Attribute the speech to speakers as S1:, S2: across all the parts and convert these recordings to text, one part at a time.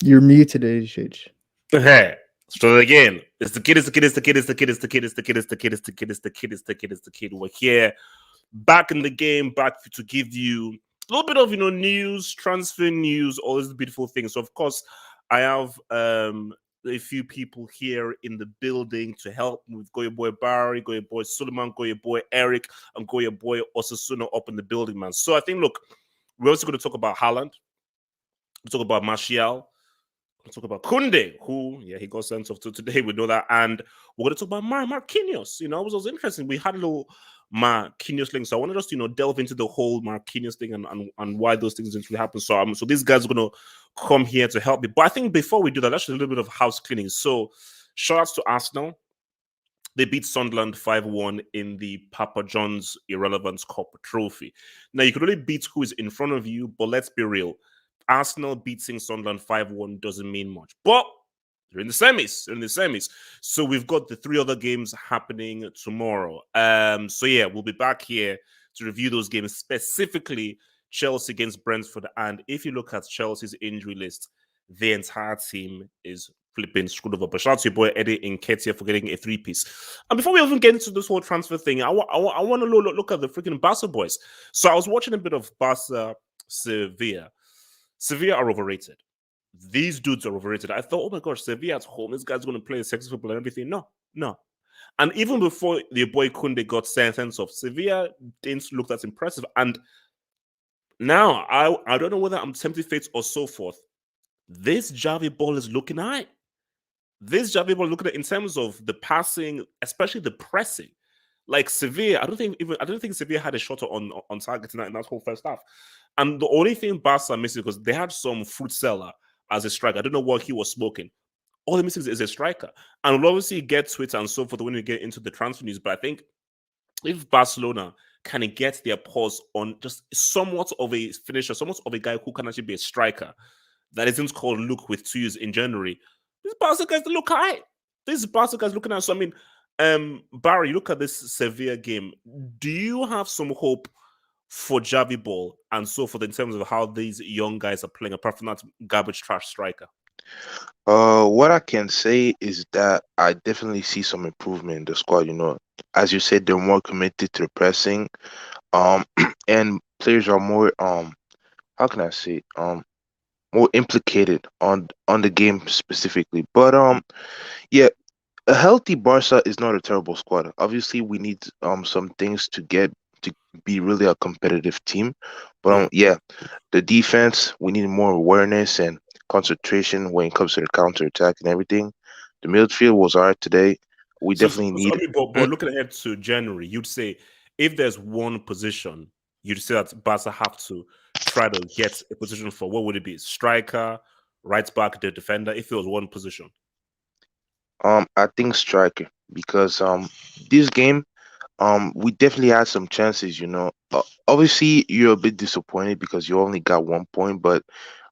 S1: You're muted, HH.
S2: Hey, start it again. It's the kid, it's the kid, it's the kid, it's the kid, it's the kid, it's the kid, it's the kid, it's the kid, it's the kid, it's the kid, it's the kid. We're here, back in the game, back to give you a little bit of news, transfer news, all these beautiful things. So of course, I have a few people here in the building to help. We've got your boy Barry, got your boy Suleiman, got your boy Eric, and got your boy Osasuna up in the building, man. So I think, look, we're also going to talk about Haaland, we'll talk about Martial, we'll talk about Kounde, who, yeah, he got sent off to today. We know that. And we're going to talk about Marquinhos. It was interesting. We had a little Marquinhos link. So I wanted us to, delve into the whole Marquinhos thing and why those things didn't really happen. So these guys are going to come here to help me. But I think before we do that, let's do a little bit of house cleaning. So shout outs to Arsenal. They beat Sunderland 5-1 in the Papa John's Irrelevance Cup trophy. Now, you could only beat who is in front of you, but let's be real. Arsenal beating Sunderland 5-1 doesn't mean much. But they're in the semis. They're in the semis. So we've got the three other games happening tomorrow. So yeah, we'll be back here to review those games, specifically Chelsea against Brentford. And if you look at Chelsea's injury list, the entire team is flipping screwed over. But shout out to your boy Eddie Nketiah for getting a three-piece. And before we even get into this whole transfer thing, I want to look at the freaking Barca boys. So I was watching a bit of Barca Sevilla. Sevilla are overrated. These dudes are overrated. I thought, oh my gosh, Sevilla at home, this guy's going to play sexy football and everything. No, no. And even before the boy Kounde got sentenced off, Sevilla didn't look that impressive. And now I don't know whether I'm tempted fate or so forth. This Javi ball is looking high. This Javi ball looking at in terms of the passing, especially the pressing. Like Sevilla, I don't think Sevilla had a shot on target in that whole first half. And the only thing Barca missing, because they had some fruit seller as a striker. I don't know what he was smoking. All the missing is a striker. And we'll obviously get to it and so forth when we get into the transfer news. But I think if Barcelona can get their paws on just somewhat of a finisher, somewhat of a guy who can actually be a striker, that isn't called Luke with two U's in January, these Barca guys look high. These Barca guys looking at. So I mean, Barry, look at this Sevilla game. Do you have some hope for Javi Ball and so forth in terms of how these young guys are playing, apart from that garbage trash striker?
S3: What I can say is that I definitely see some improvement in the squad. As you said, they're more committed to the pressing, and players are more how can I say more implicated on the game specifically. But yeah, a healthy Barca is not a terrible squad. Obviously, we need some things to get to be really a competitive team. But
S2: Yeah.
S3: yeah, the defense, we need more awareness and concentration when it comes to the counter attack and everything. The midfield was alright today. We definitely
S2: I
S3: need.
S2: mean, but looking ahead to January, you'd say if there's one position, you'd say that Barca have to try to get a position for. What would it be? Striker, right back, the defender. If it was one position,
S3: I think striker because this game we definitely had some chances. Obviously you're a bit disappointed because you only got 1 point, but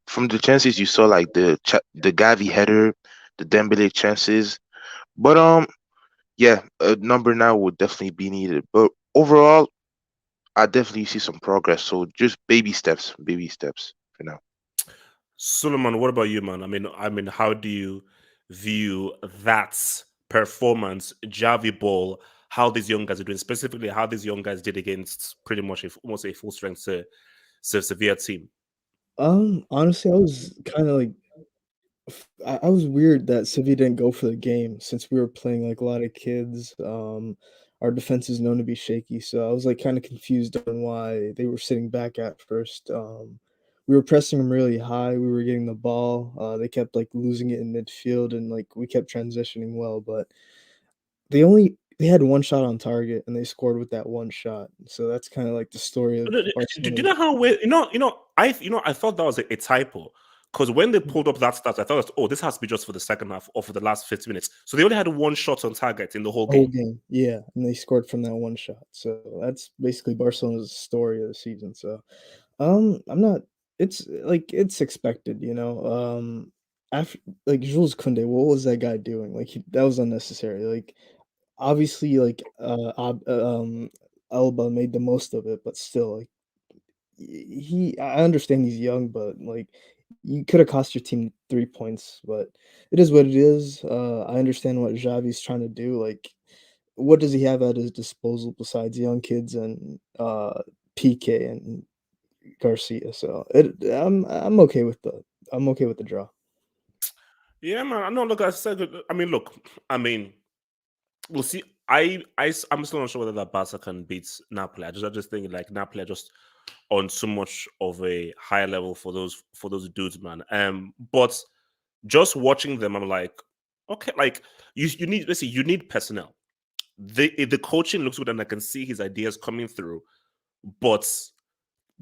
S3: from the chances you saw, like the Gavi header, the Dembele chances, but yeah, number 9 would definitely be needed. But overall, I definitely see some progress. So just baby steps for now.
S2: Suleiman, what about you, man? I mean, how do you view that performance, Javi Ball? How these young guys are doing, specifically how these young guys did against pretty much almost a full strength Sevilla team.
S1: Honestly, I was kind of like, I was weird that Sevilla didn't go for the game since we were playing like a lot of kids. Our defense is known to be shaky, so I was like kind of confused on why they were sitting back at first. We were pressing them really high. We were getting the ball. They kept like losing it in midfield, and like we kept transitioning well, but they had one shot on target, and they scored with that one shot. So that's kind of like the story of
S2: Do you
S1: Barcelona.
S2: know how I thought that was a typo because when they pulled up that stat, I thought, oh, this has to be just for the second half or for the last 50 minutes. So they only had one shot on target in the whole
S1: The whole
S2: game.
S1: game, yeah, and they scored from that one shot. So that's basically Barcelona's story of the season. So, I'm not. It's like it's expected, you know. After like Jules Kounde, what was that guy doing? Like that was unnecessary. Like obviously, like Alba made the most of it, but still, like I understand he's young, but like you could have cost your team 3 points, but it is what it is. I understand what Xavi's trying to do, like, what does he have at his disposal besides young kids and, PK and Garcia? So, I'm okay with the draw.
S2: Yeah, man. No, look, I said, I mean, look, I mean, we'll see. I'm still not sure whether that Barca can beat Napoli. I just think like Napoli are just on so much of a higher level for those dudes, man. But just watching them, I'm like, okay, like you need listen, you need personnel. The coaching looks good, and I can see his ideas coming through. But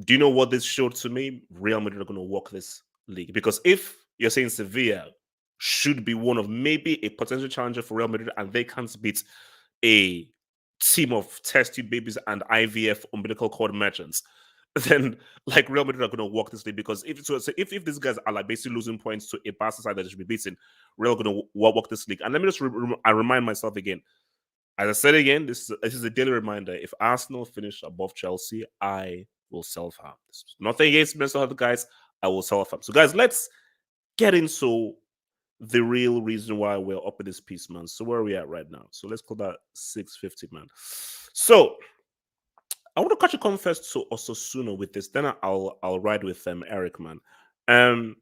S2: do you know what this showed to me? Real Madrid are going to walk this league because if you're saying Sevilla should be one of maybe a potential challenger for Real Madrid, and they can't beat a team of test tube babies and IVF umbilical cord merchants, then like Real Madrid are going to walk this league because if these guys are like basically losing points to a Barca side that they should be beating, Real are going to walk this league. And let me just I remind myself again. As I said again, this is a daily reminder. If Arsenal finish above Chelsea, I will self-harm. This is nothing against mental health, guys. I will self-harm. So, guys, let's get into the real reason why we're up in this piece, man. So where are we at right now? So let's call that 650, man. So I want to catch a confess to Osasuna with this. Then I'll ride with them, Eric, man. Um.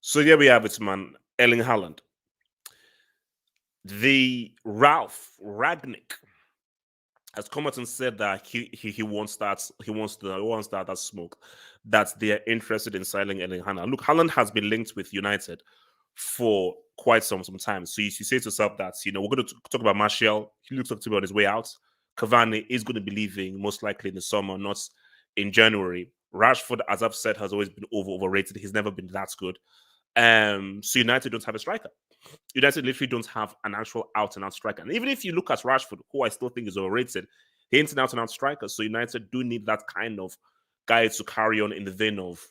S2: So here we have it, man. Erling Haaland. The Ralph Ragnick has come out and said that he wants that smoke, that they're interested in signing Erling Haaland. Look, Haaland has been linked with United for quite some time. So you say to yourself that we're going to talk about Martial. He looks like to be on his way out. Cavani is going to be leaving most likely in the summer, not in January. Rashford, as I've said, has always been overrated. He's never been that good. So United don't have a striker. United literally don't have an actual out-and-out striker. And even if you look at Rashford, who I still think is overrated, he ain't an out-and-out striker. So United do need that kind of guy to carry on in the vein of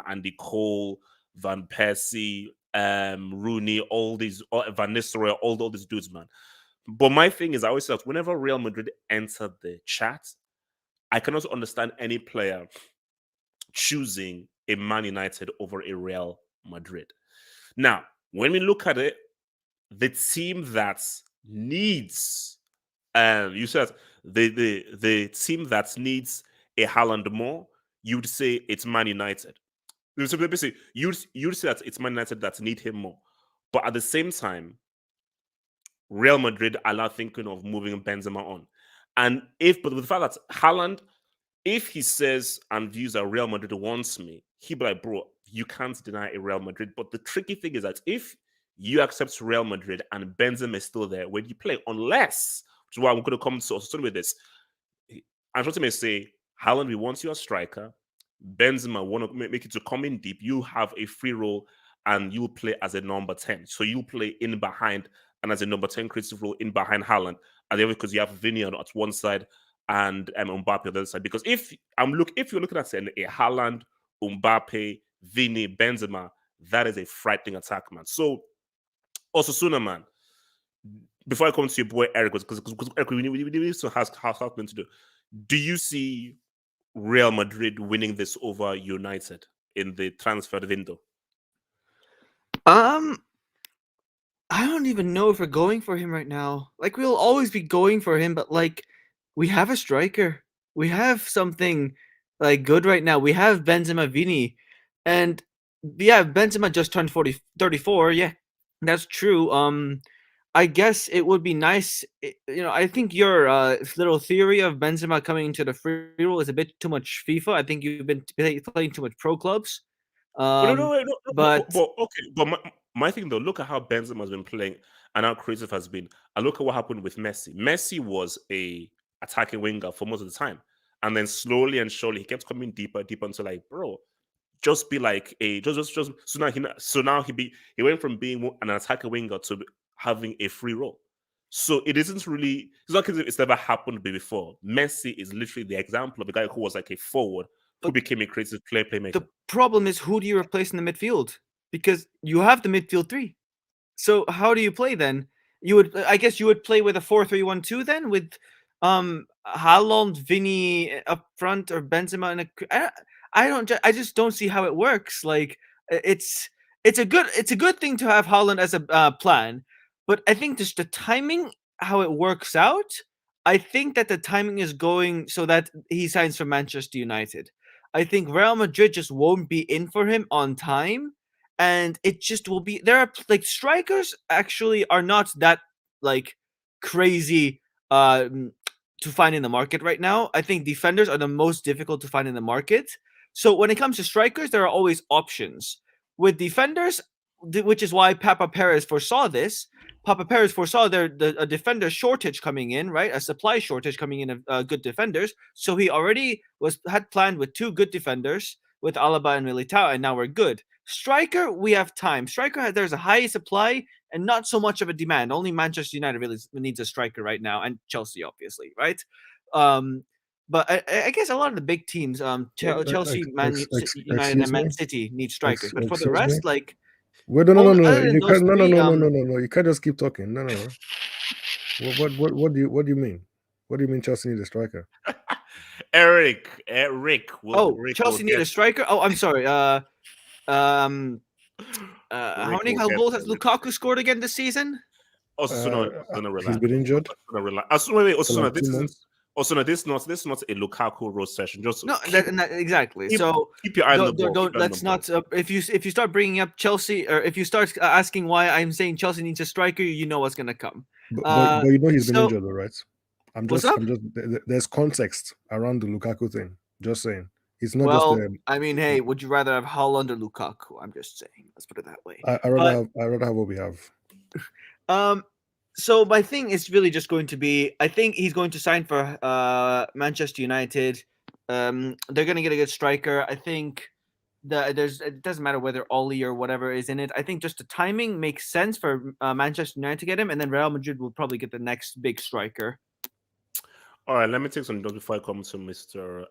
S2: Andy Cole, Van Persie, Rooney, Van Nistelrooy, all these dudes, man. But my thing is, I always say that whenever Real Madrid entered the chat, I cannot understand any player choosing a Man United over a Real Madrid. Now, when we look at it, the team that needs, you said the team that needs a Haaland more, you'd say it's Man United. So basically, you'd say that it's Man United that need him more. But at the same time, Real Madrid are now thinking of moving Benzema on. But with the fact that Haaland, if he says and views that Real Madrid wants me, he'd be like, bro, you can't deny a Real Madrid. But the tricky thing is that if you accept Real Madrid and Benzema is still there, when you play, unless, which is why I'm going to come to also with this, Ancelotti may say, Haaland, we want you a striker. Benzema want to make it to come in deep. You have a free role and you play as a number 10. So you play in behind and as a number 10 creative role in behind Haaland. And then because you have Vinny on at one side and Mbappe on the other side. Because if you're looking at a Haaland, Mbappe, Vinny, Benzema, that is a frightening attack, man. So Osasuna, man. Before I come to your boy Eric, because Eric, we need to ask how to do. Do you see Real Madrid winning this over United in the transfer window?
S4: I don't even know if we're going for him right now. Like, we'll always be going for him, but like, we have a striker. We have something like good right now. We have Benzema, Vini, and yeah, Benzema just turned 34. Yeah, that's true. I guess it would be nice. I think your little theory of Benzema coming into the free roll is a bit too much FIFA. I think you've been playing too much pro clubs. But
S2: Okay. But my thing though, look at how Benzema has been playing and how creative has been. And look at what happened with Messi. Messi was a attacking winger for most of the time, and then slowly and surely he kept coming deeper until like, bro, just be like a just. So now he went from being an attacking winger to having a free role. So it isn't really. It's not because it's never happened before. Messi is literally the example of a guy who was like a forward who became a creative playmaker.
S4: The problem is, who do you replace in the midfield? Because you have the midfield three. So how do you play then? I guess you would play with a 4-3-1-2 then, with Haaland, Vinny up front, or Benzema. I just don't see how it works. Like it's it's a good thing to have Haaland as a plan, but I think just the timing, how it works out. I think that the timing is going so that he signs for Manchester United. I think Real Madrid just won't be in for him on time, and it just will be. There are like strikers actually are not that like crazy to find in the market right now. I think defenders are the most difficult to find in the market. So when it comes to strikers, there are always options. With defenders, which is why Papa Perez foresaw this. Papa Perez foresaw a defender shortage coming in, right? A supply shortage coming in of good defenders. So he already had planned with 2 good defenders with Alaba and Militao, and now we're good. Striker, we have time. Striker, there's a high supply and not so much of a demand. Only Manchester United really needs a striker right now, and Chelsea, obviously, right? Um, but I guess a lot of the big teams, Chelsea, United, and
S5: Excuse
S4: Man
S5: me?
S4: City need strikers. But for the
S5: Excuse me?
S4: rest, like
S5: Wait, no.
S4: other than
S5: You
S4: those
S5: can't. No, no,
S4: three,
S5: no, no, no, no, no. You can't just keep talking. No. What do you mean? What do you mean Chelsea need a striker?
S2: Eric will
S4: Chelsea need a
S2: get
S4: striker. Oh, I'm sorry. How
S2: Rick
S4: many
S2: will get
S4: goals has
S2: there.
S4: Lukaku scored again this season?
S2: Osasuna
S5: He's
S2: relax.
S5: been injured
S2: Osasuna relax. Wait,
S5: for
S2: Osasuna,
S5: like 2
S2: this is
S5: months.
S2: Osasuna. This is not a Lukaku roast session. Just
S4: No,
S2: keep,
S4: exactly.
S2: keep,
S4: So
S2: keep your eye on the ball.
S4: don't let's not. If you start bringing up Chelsea, or if you start asking why I'm saying Chelsea needs a striker, you know what's gonna come.
S5: But you know he's been
S4: So
S5: injured, though, right?
S4: what's up?
S5: There's context around the Lukaku thing. Just saying, it's not
S4: Well,
S5: just.
S4: I mean, hey, would you rather have Haaland or Lukaku? I'm just saying. Let's put it that way.
S5: I rather have what we have.
S4: So my thing is really just going to be, I think he's going to sign for Manchester United. They're going to get a good striker. I think it doesn't matter whether Oli or whatever is in it. I think just the timing makes sense for Manchester United to get him, and then Real Madrid will probably get the next big striker.
S2: All right, let me take some notes before I come to Mr.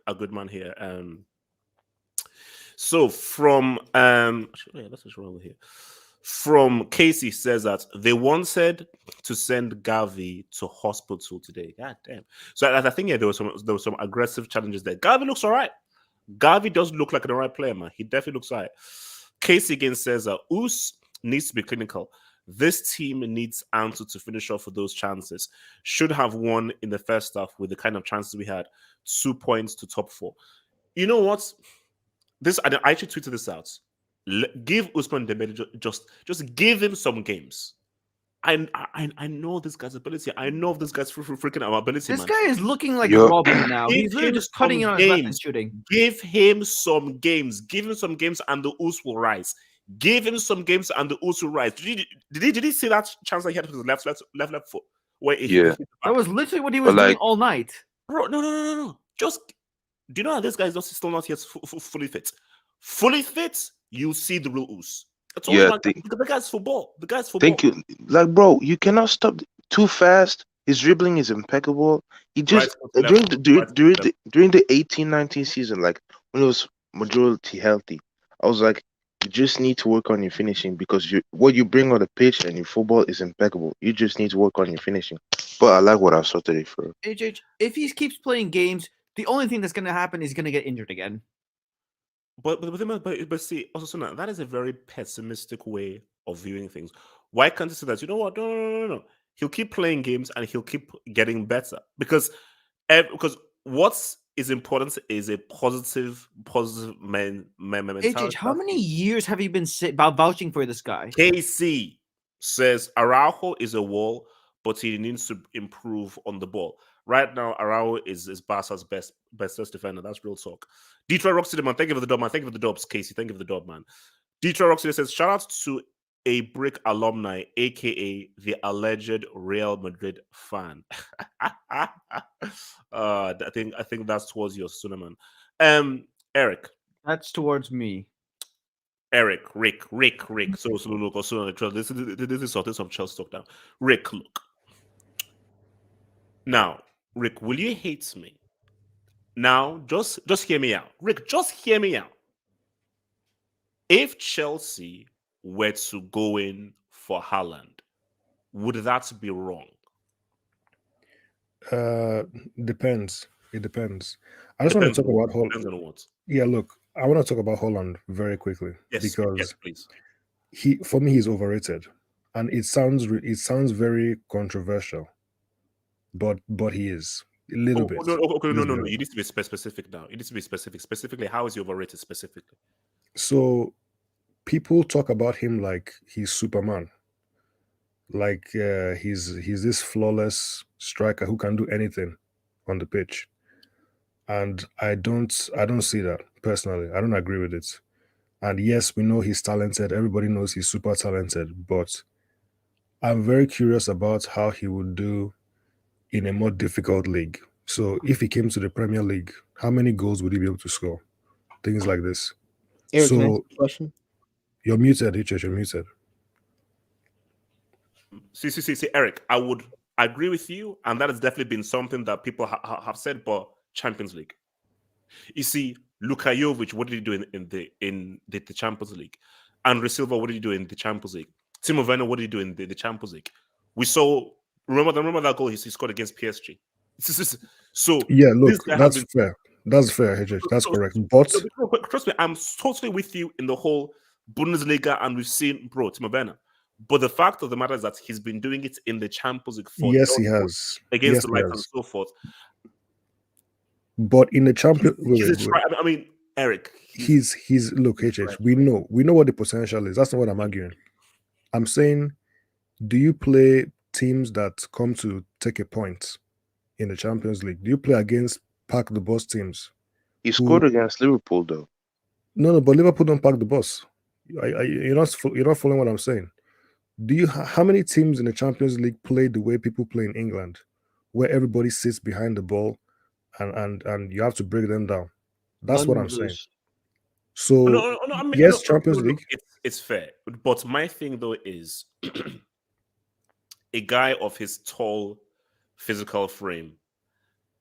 S2: A good man here. So from let's just roll here. From Casey says that they wanted to send Gavi to hospital today. God damn. So I think there was some aggressive challenges there. Gavi looks all right. Gavi does look like the right player, man. He definitely looks all right. Casey again says that Us needs to be clinical. This team needs Ansu to finish off for those chances. Should have won in the first half with the kind of chances we had. 2 points to top 4. You know what? I actually tweeted this out. Give Usman Dembele just give him some games. I know this guy's ability. I know this guy's freaking ability.
S4: This
S2: man.
S4: guy is looking like Robin now. He's literally just cutting it on his left and shooting.
S2: Give him some games. Give him some games, and the Us will rise. Give him some games, and the Us will rise. Did he see that chance that he had with his left foot? Where
S4: that was literally what he was doing all night.
S2: Bro, no. Just do you know how this guy is still not yet fully fit? Fully fit, you see the real Us. That's all the guy's football. The guy's football.
S3: Thank you. Like, bro, you cannot stop too fast. His dribbling is impeccable. He just during the 18-19 season, like when it was majority healthy, I was like, you just need to work on your finishing because what you bring on the pitch and your football is impeccable. You just need to work on your finishing. But I like what I saw today for
S4: HH. If he keeps playing games, the only thing that's going to happen is he's going to get injured again.
S2: But see, also that is a very pessimistic way of viewing things. Why can't you say that? You know what? No. He'll keep playing games and he'll keep getting better because what is important is a positive mentality.
S4: HH, how many years have you been vouching for this guy?
S2: KC says Araujo is a wall, but he needs to improve on the ball. Right now, Araujo is Barca's best defender. That's real talk. Detroit Rock City, man. Thank you for the dub, man. Thank you for the dubs, Casey. Thank you for the dub, man. Detroit Rock City says, shout out to a Brick alumni, aka the alleged Real Madrid fan. I think that's towards your Sunaman. Eric.
S4: That's towards me.
S2: Eric, Rick. So look, also this is some Chelsea talk now. Rick, look. Now, Rick, will you hate me? Now, just hear me out. Rick, just hear me out. If Chelsea were to go in for Haaland, would that be wrong?
S5: Depends. It depends. I just want to
S2: Depends
S5: talk
S2: on what.
S5: about Holland.
S2: Depends on what.
S5: Yeah, look, I want to talk about Holland very quickly
S2: Yes,
S5: because
S2: please.
S5: for me, he's overrated, and it sounds very controversial, but he is a little
S2: Oh
S5: bit.
S2: no, okay, no,
S5: Let's
S2: no,
S5: be
S2: no. You
S5: honest.
S2: need to be specific now. You need to be specific. Specifically, how is he overrated specifically?
S5: So people talk about him like he's Superman, like he's this flawless striker who can do anything on the pitch, and I don't see that personally. I don't agree with it. And yes, we know he's talented. Everybody knows he's super talented, but I'm very curious about how he would do in a more difficult league. So if he came to the Premier League, how many goals would he be able to score? Things like this.
S1: Eric, can I ask
S5: So
S1: you a question?
S5: you're muted, HH, you're muted.
S2: See, Eric. I would agree with you, and that has definitely been something that people have said. But Champions League, you see, Luka Jovic, what did he do in the Champions League? Andre Silva, what did he do in the Champions League? Timo Werner, what did he do in the Champions League? We saw. Remember that goal he scored against PSG. So
S5: Yeah,
S2: this
S5: look,
S2: guy has
S5: that's
S2: been.
S5: fair. That's fair, HH. That's
S2: So,
S5: correct. But
S2: trust me, I'm totally with you in the whole Bundesliga, and we've seen, bro, Timo Werner. But the fact of the matter is that he's been doing it in the Champions League for
S5: yes, he
S2: Dortmund
S5: has.
S2: against
S5: Yes,
S2: the
S5: he
S2: likes and
S5: has.
S2: so forth.
S5: But in the
S2: He's,
S5: champion, wait,
S2: he's a
S5: wait, wait.
S2: try. I mean, Eric,
S5: He's look,
S2: he's
S5: HH.
S2: right.
S5: We know what the potential is. That's not what I'm arguing. I'm saying, do you play teams that come to take a point in the Champions League? Do you play against pack the bus teams?
S3: He scored
S5: Who
S3: against Liverpool though.
S5: no, but Liverpool don't pack the bus. You're not following what I'm saying. How many teams in the Champions League play the way people play in England, where everybody sits behind the ball and you have to break them down? That's what I'm saying.
S4: Hundreds.
S5: So
S2: No. I mean,
S5: yes, Champions
S2: look,
S5: League.
S2: it's fair. But my thing though is a guy of his tall physical frame.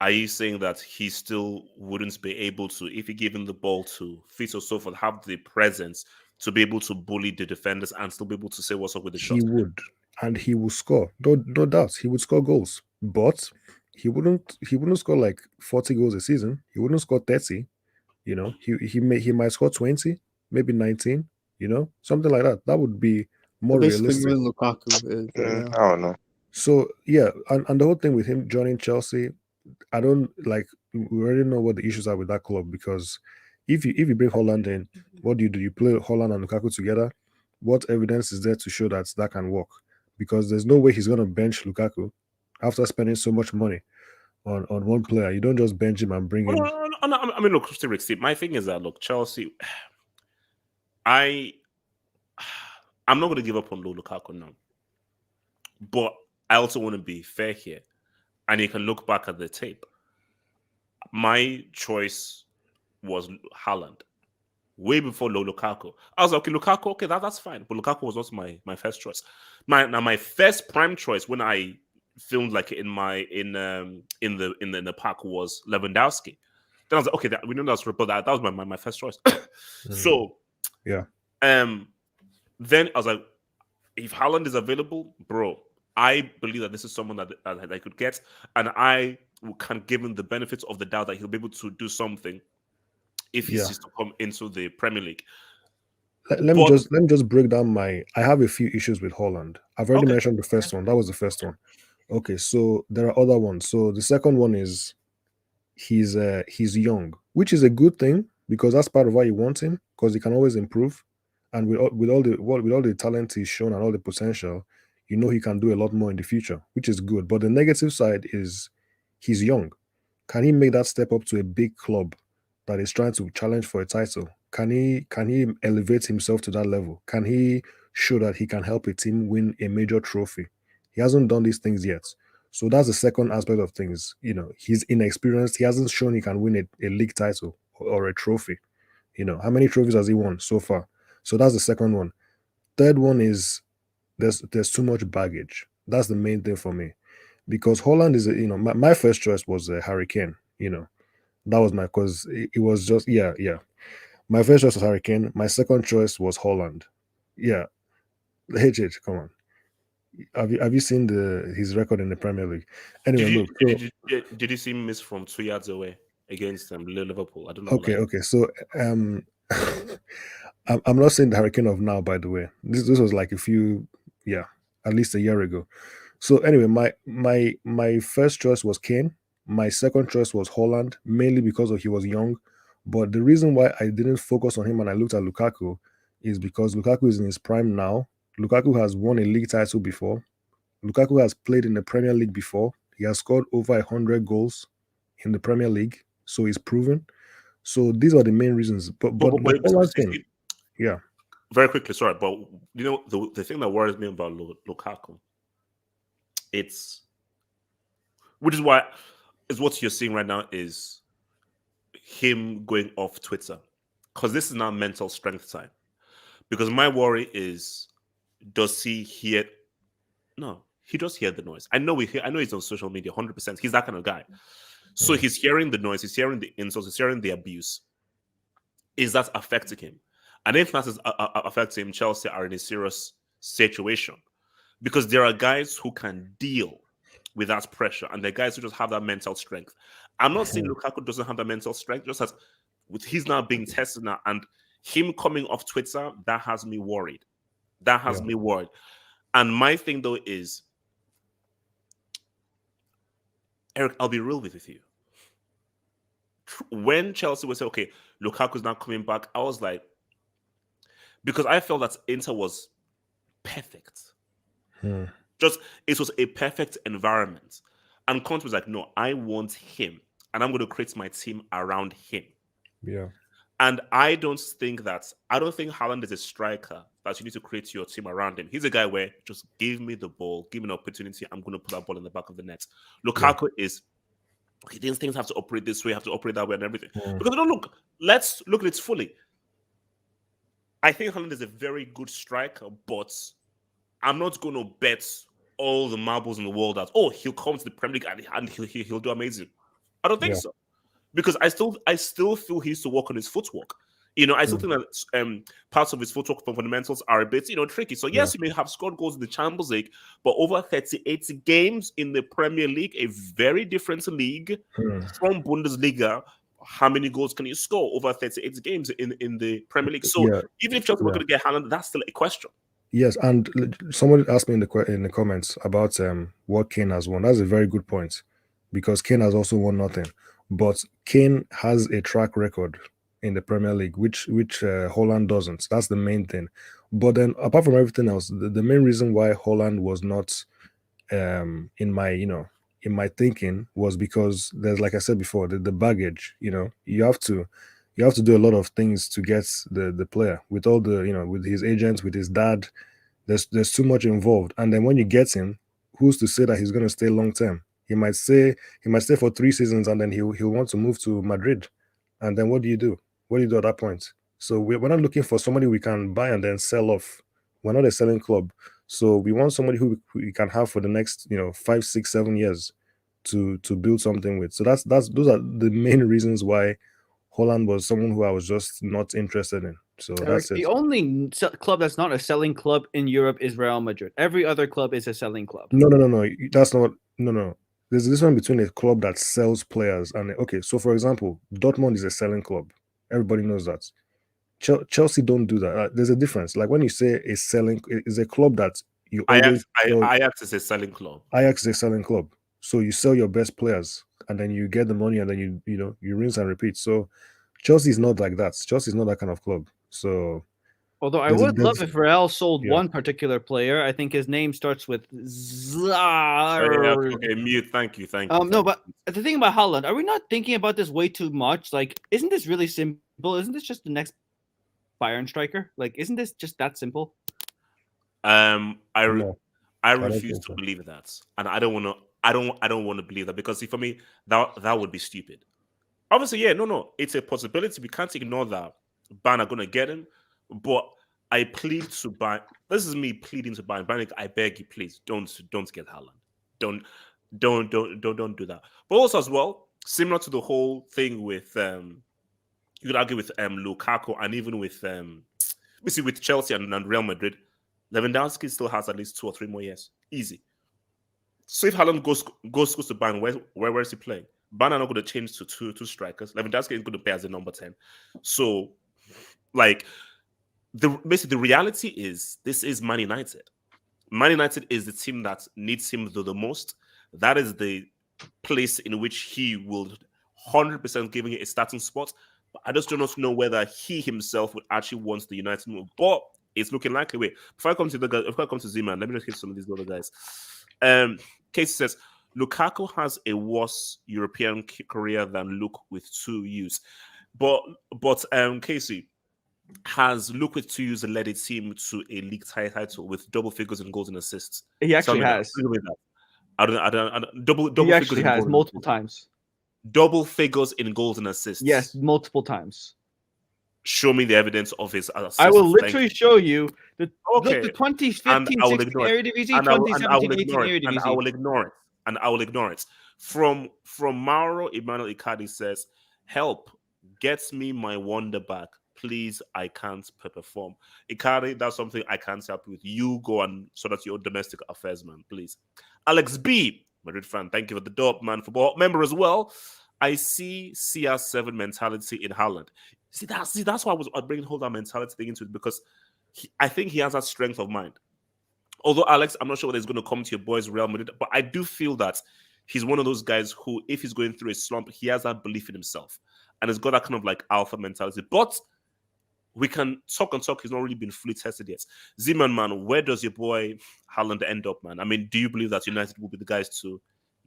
S2: Are you saying that he still wouldn't be able to, if he given the ball to Fitz or so forth, have the presence to be able to bully the defenders and still be able to say what's up with the
S5: He
S2: shot?
S5: would, and he will score. No doubt, he would score goals, but he wouldn't score like 40 goals a season. He wouldn't score 30. You know, he might score 20, maybe 19. You know, something like that. That would be
S1: So
S5: more
S1: basically,
S5: realistic.
S1: where Lukaku is right now.
S3: I don't know.
S5: So yeah, and the whole thing with him joining Chelsea, I don't like. We already know what the issues are with that club because if you bring Holland in, what do? You play Holland and Lukaku together. What evidence is there to show that can work? Because there's no way he's going to bench Lukaku after spending so much money on one player. You don't just bench him and bring
S2: Oh,
S5: in.
S2: no. I mean, look, Rick, my thing is that, look, Chelsea, I'm not going to give up on Lukaku now. But I also want to be fair here. And you can look back at the tape. My choice was Haaland way before Lukaku. I was like, okay, Lukaku, okay, that's fine. But Lukaku was also my first choice. My first prime choice when I filmed like in the park was Lewandowski. Then I was like, okay, we know that's but that was my first choice. So
S5: Yeah.
S2: then I was like, if Haaland is available, bro, I believe that this is someone that I could get, and I can give him the benefits of the doubt that he'll be able to do something if he's just to come into the Premier League.
S5: Let me just break down I have a few issues with Holland. I've already mentioned the first one. That was the first one. Okay, so there are other ones. So the second one is he's young, which is a good thing because that's part of why you want him because he can always improve. And with all the talent he's shown and all the potential, you know he can do a lot more in the future, which is good. But the negative side is he's young. Can he make that step up to a big club that is trying to challenge for a title? Can he elevate himself to that level? Can he show that he can help a team win a major trophy? He hasn't done these things yet. So that's the second aspect of things. You know, he's inexperienced. He hasn't shown he can win a league title or a trophy. You know, how many trophies has he won so far? So that's the second one. Third one is there's too much baggage. That's the main thing for me. Because Holland is, my first choice was Harry Kane. You know, that was because it was just, yeah. My first choice was Harry Kane. My second choice was Holland. Yeah. HH, come on. Have you seen his record in the Premier League? Anyway,
S2: Did you
S5: look. So
S2: did you see him miss from 2 yards away against Liverpool? I don't know.
S5: okay. So I'm not saying the Hurricane of now, by the way. This was like at least a year ago. So anyway, my first choice was Kane. My second choice was Haaland, mainly because he was young. But the reason why I didn't focus on him and I looked at Lukaku is because Lukaku is in his prime now. Lukaku has won a league title before. Lukaku has played in the Premier League before. He has scored over 100 goals in the Premier League, so he's proven. So these are the main reasons. But the Haaland thing, yeah.
S2: Very quickly, sorry, but you know the thing that worries me about Lukaku, which is why is what you're seeing right now is him going off Twitter, because this is now mental strength time. Because my worry is, does he hear? No, he does hear the noise. I know he's on social media 100%. He's that kind of guy. So he's hearing the noise, he's hearing the insults, he's hearing the abuse. Is that affecting him? And if that is affecting him, Chelsea are in a serious situation, because there are guys who can deal with that pressure, and there are guys who just have that mental strength. I'm not saying Lukaku doesn't have that mental strength, just as with he's now being tested now, and him coming off Twitter, that has me worried. That has me worried. And my thing though is, Eric, I'll be real with you. When Chelsea would say, okay, Lukaku's not coming back, I was like, because I felt that Inter was perfect. Just, it was a perfect environment. And Conte was like, no, I want him. And I'm going to create my team around him.
S5: Yeah.
S2: And I don't think Haaland is a striker that you need to create your team around him. He's a guy where just give me the ball, give me an opportunity, I'm going to put that ball in the back of the net. Lukaku is, okay, these things have to operate this way, have to operate that way and everything. Because let's look at it fully. I think Haaland is a very good striker, but I'm not going to bet all the marbles in the world that, oh, he'll come to the Premier League and he'll do amazing. I don't think so. Because I still feel he needs to work on his footwork. I still think that parts of his footwork fundamentals are a bit, tricky. So yes, he may have scored goals in the Champions League, but over 38 games in the Premier League, a very different league from Bundesliga. How many goals can you score over 38 games in the Premier League? So even if Chelsea were going to get Haaland, that's still a question.
S5: Yes, and somebody asked me in the comments about what Kane has won. That's a very good point, because Kane has also won nothing. But Kane has a track record in the Premier League, which Haaland doesn't. That's the main thing. But then, apart from everything else, the main reason why Haaland was not in my thinking was because there's, like I said before, the baggage. You have to do a lot of things to get the player, with all the with his agents, with his dad. There's too much involved, and then when you get him, who's to say that he's going to stay long term? He might stay for 3 seasons, and then he'll want to move to Madrid. And then what do you do? What do you do at that point? So we're not looking for somebody we can buy and then sell off. We're not a selling club. So we want somebody who we can have for the next 5, 6, 7 years to build something with. So those are the main reasons why Haaland was someone who I was just not interested in. So that's it.
S4: The only club that's not a selling club in Europe is Real Madrid. Every other club is a selling club.
S5: No. That's not. No. There's this one between a club that sells players and so for example, Dortmund is a selling club. Everybody knows that. Chelsea don't do that. There's a difference. Like when you say a selling, is a club that you always.
S2: Ajax is a selling club.
S5: Ajax is a selling club. So you sell your best players and then you get the money and then you rinse and repeat. So Chelsea is not like that. Chelsea is not that kind of club. So.
S4: Although I would love if Real sold one particular player. I think his name starts with Zar.
S2: Okay, mute. Thank you.
S4: No, but the thing about Haaland, are we not thinking about this way too much? Like, isn't this really simple? Isn't this just the next Bayern striker? Like, isn't this just that simple?
S2: I refuse to believe that, and I don't want to. I don't want to believe that, because for me that would be stupid. Obviously, it's a possibility. We can't ignore that Bayern are going to get him. But I plead to Bayern. This is me pleading to Bayern. Bayern, I beg you, please don't get Haaland. Don't do that. But also as well, similar to the whole thing with you could argue with Lukaku, and even with Chelsea and Real Madrid, Lewandowski still has at least 2 or 3 more years. Easy. So if Haaland goes to Bayern, where is he playing? Bayern are not going to change to two strikers. Lewandowski is going to play as a number 10. So, like, basically the reality is this is Man United. Man United is the team that needs him the most. That is the place in which he will 100% giving it a starting spot. But I just do not know whether he himself would actually want the United move. But it's looking likely. Wait, before I come to Z-Man, let me just hit some of these other guys. Casey says Lukaku has a worse European career than Luke with 2 U's. But Casey, has Luke with 2 U's led a team to a league title with double figures in goals and assists?
S4: He actually has.
S2: I don't double
S4: He
S2: figures
S4: actually
S2: in
S4: has
S2: goals
S4: multiple times.
S2: Double figures in goals and assists.
S4: Yes, multiple times.
S2: Show me the evidence of his assists.
S4: I will literally show you the look, the 2015-16 Eredivisie, 2017-18 Eredivisie.
S2: And I will ignore it. From Mauro Emmanuel Icardi says, "Help, gets me my wonder back. Please, I can't perform." Icardi, that's something I can't help with. You go and sort out your domestic affairs, man, please. Alex B, Madrid fan, thank you for the dope, man. Football member as well. I see CR7 mentality in Haaland. See, that's why I was bringing whole that mentality thing into it, because I think he has that strength of mind. Although, Alex, I'm not sure whether he's going to come to your boys Real Madrid, but I do feel that he's one of those guys who, if he's going through a slump, he has that belief in himself and has got that kind of like alpha mentality. But we can talk and talk. He's not really been fully tested yet. Z-Man, man, where does your boy Haaland end up, man? I mean, do you believe that United will be the guys to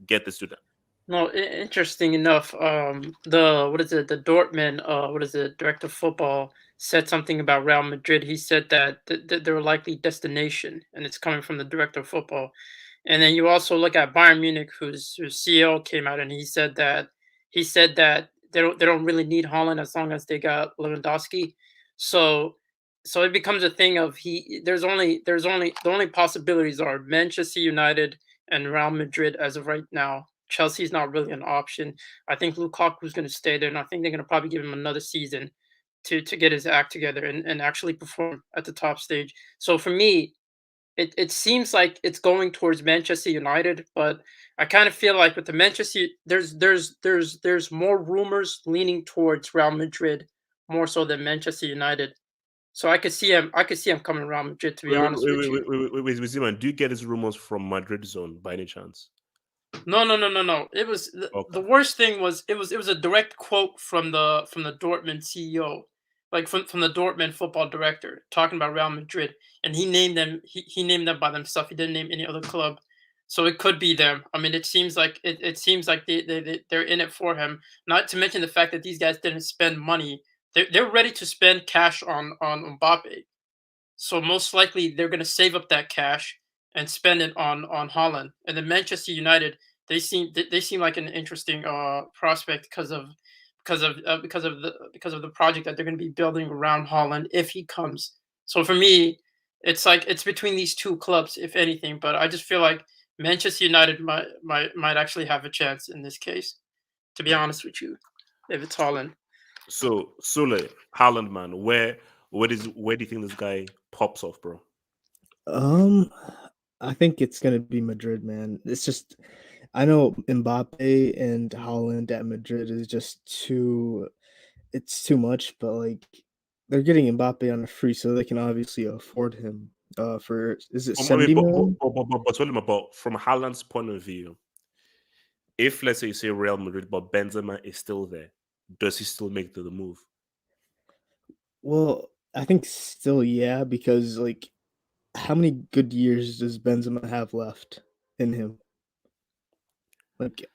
S2: get this to them?
S6: No, interesting enough. The Dortmund director of football said something about Real Madrid. He said that they're a likely destination, and it's coming from the director of football. And then you also look at Bayern Munich, whose CEO came out and he said that they don't really need Haaland as long as they got Lewandowski. So it becomes a thing of the only possibilities are Manchester United and Real Madrid as of right now. Chelsea's not really an option. I think Lukaku's going to stay there, and I think they're going to probably give him another season to get his act together and actually perform at the top stage. So for me, it seems like it's going towards Manchester United, but I kind of feel like with the Manchester, there's more rumors leaning towards Real Madrid more so than Manchester United. So I could see him coming around Madrid, to be honest with you.
S2: Wait, Ziman, do you get his rumors from Madrid zone by any chance?
S6: No. It was the worst thing was it was a direct quote from the Dortmund CEO, like from the Dortmund football director, talking about Real Madrid, and he named them. He named them by themselves. He didn't name any other club, so it could be them. I mean, it seems like they're in it for him. Not to mention the fact that these guys didn't spend money. They're ready to spend cash on Mbappe, so most likely they're going to save up that cash and spend it on Haaland. And then Manchester United, they seem like an interesting prospect because of the project that they're going to be building around Haaland if he comes. So for me, it's like it's between these two clubs, if anything. But I just feel like Manchester United might actually have a chance in this case. To be honest with you, if it's Haaland.
S2: So Sule, Haaland, man, where do you think this guy pops off, bro?
S1: I think it's gonna be Madrid, man. It's just I know Mbappe and Haaland at Madrid is just too much, but like they're getting Mbappe on a free, so they can obviously afford him. For is it 70 million?
S2: But tell him about from Haaland's point of view. If let's say you say Real Madrid, but Benzema is still there, does he still make the move?
S1: Well, I think still yeah, because like how many good years does Benzema have left in him? Like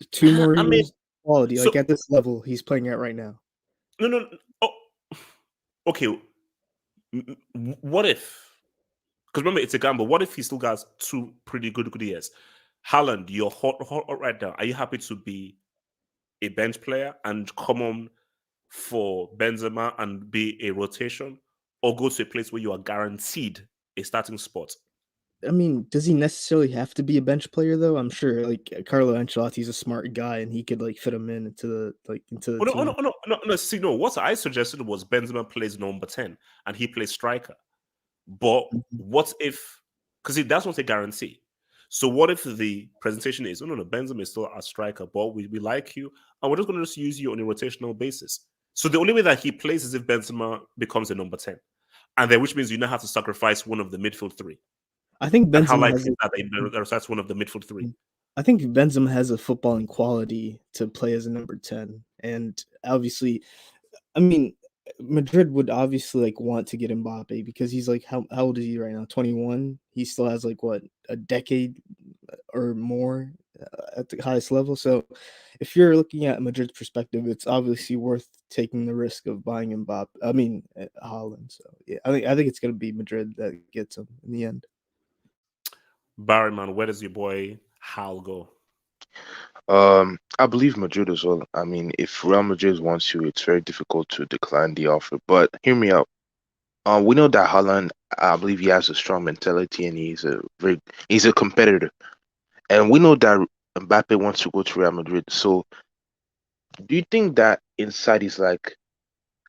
S1: 2 more
S2: I
S1: years
S2: mean,
S1: quality,
S2: so
S1: like at this level he's playing at right now.
S2: no. Oh, okay. What if? Because remember, it's a gamble. What if he still got 2 pretty good years? Haaland, you're hot right now. Are you happy to be a bench player and come on for Benzema and be a rotation, or go to a place where you are guaranteed a starting spot?
S1: I mean, does he necessarily have to be a bench player though? I'm sure like Carlo Ancelotti's a smart guy and he could like fit him in into the
S2: Oh,
S1: team.
S2: no. See, no. What I suggested was Benzema plays number 10 and he plays striker. But
S1: Mhm.
S2: what if? Because that's not a guarantee. So what if the presentation is, no, Benzema is still a striker, but we like you, and we're just going to just use you on a rotational basis. So the only way that he plays is if Benzema becomes a number 10. And then which means you now have to sacrifice one of the midfield three.
S1: I think
S2: And how
S1: Benzema
S2: likely
S1: has
S2: is
S1: a
S2: that they that's one of the midfield three?
S1: I think Benzema has a footballing quality to play as a number 10, and obviously, I mean, Madrid would obviously, like, want to get Mbappe because he's, like, how old is he right now? 21? He still has, like, what, a decade or more, at the highest level, so if you're looking at Madrid's perspective, it's obviously worth taking the risk of buying Haaland, so, yeah, I think it's gonna be Madrid that gets him in the end.
S2: Barry, man, where does your boy Hal go?
S3: I believe Madrid as well. I mean, if Real Madrid wants you, it's very difficult to decline the offer. But hear me out. We know that Haaland, I believe he has a strong mentality and he's a competitor. And we know that Mbappe wants to go to Real Madrid. So do you think that inside he's like,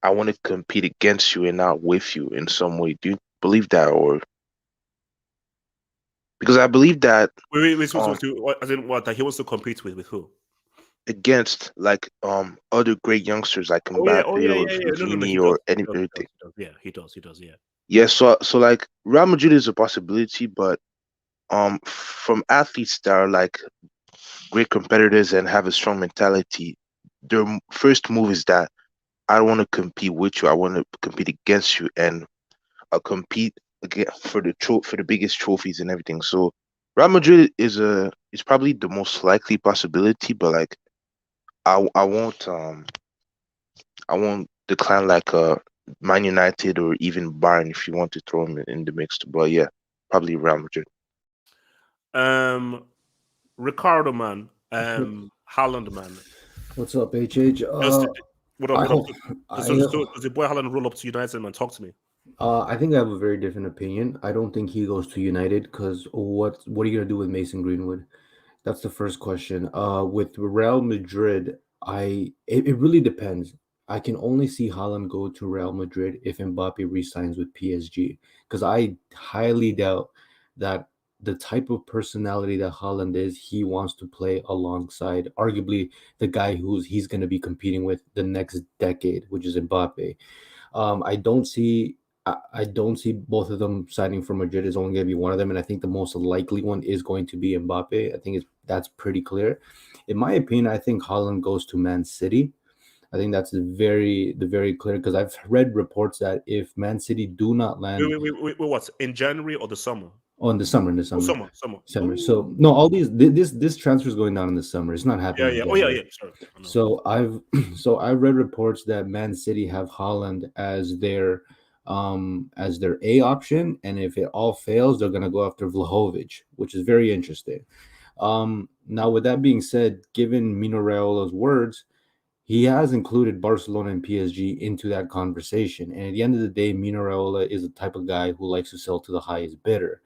S3: I want to compete against you and not with you in some way? Do you believe that, or because I believe that
S2: Wait, as in what? That he wants to compete with who?
S3: against like other great youngsters like Mbappe or
S2: No.
S3: Vini
S2: He
S3: or
S2: does.
S3: anything.
S2: Yeah, he does. He does. Yeah.
S3: Yeah, so like Real Madrid is a possibility, but from athletes that are like great competitors and have a strong mentality, their first move is that I don't want to compete with you. I want to compete against you and compete again for for the biggest trophies and everything. So Real Madrid is probably the most likely possibility, but like I won't decline like Man United or even Bayern if you want to throw him in the mix. But yeah, probably Real Madrid.
S2: Um, Ricardo, man. Haaland, man.
S7: What's up, HH?
S2: Just what up?
S7: I
S2: What up?
S7: hope
S2: So,
S7: I
S2: so does the boy Haaland roll up to United, man? Talk to me.
S7: I think I have a very different opinion. I don't think he goes to United because what are you gonna do with Mason Greenwood? That's the first question. With Real Madrid, it really depends. I can only see Haaland go to Real Madrid if Mbappe re-signs with PSG, because I highly doubt that the type of personality that Haaland is, he wants to play alongside arguably the guy he's going to be competing with the next decade, which is Mbappe. I don't see. I don't see both of them signing for Madrid. Is only going to be one of them, and I think the most likely one is going to be Mbappe. I think that's pretty clear. In my opinion, I think Haaland goes to Man City. I think that's the very clear because I've read reports that if Man City do not land
S2: What? In January or the summer?
S7: in the summer,
S2: Oh, summer.
S7: December.
S2: Oh,
S7: So no, all this transfer is going down in the summer. It's not
S2: yeah,
S7: happening
S2: yeah.
S7: in
S2: Oh, yeah,
S7: January.
S2: yeah. Sorry. I know.
S7: So I've read reports that Man City have Haaland as their A option, and if it all fails, they're gonna go after Vlahovic, which is very interesting. Now with that being said, given Mino Raioola's words, he has included Barcelona and PSG into that conversation. And at the end of the day, Mino Raiola is the type of guy who likes to sell to the highest bidder.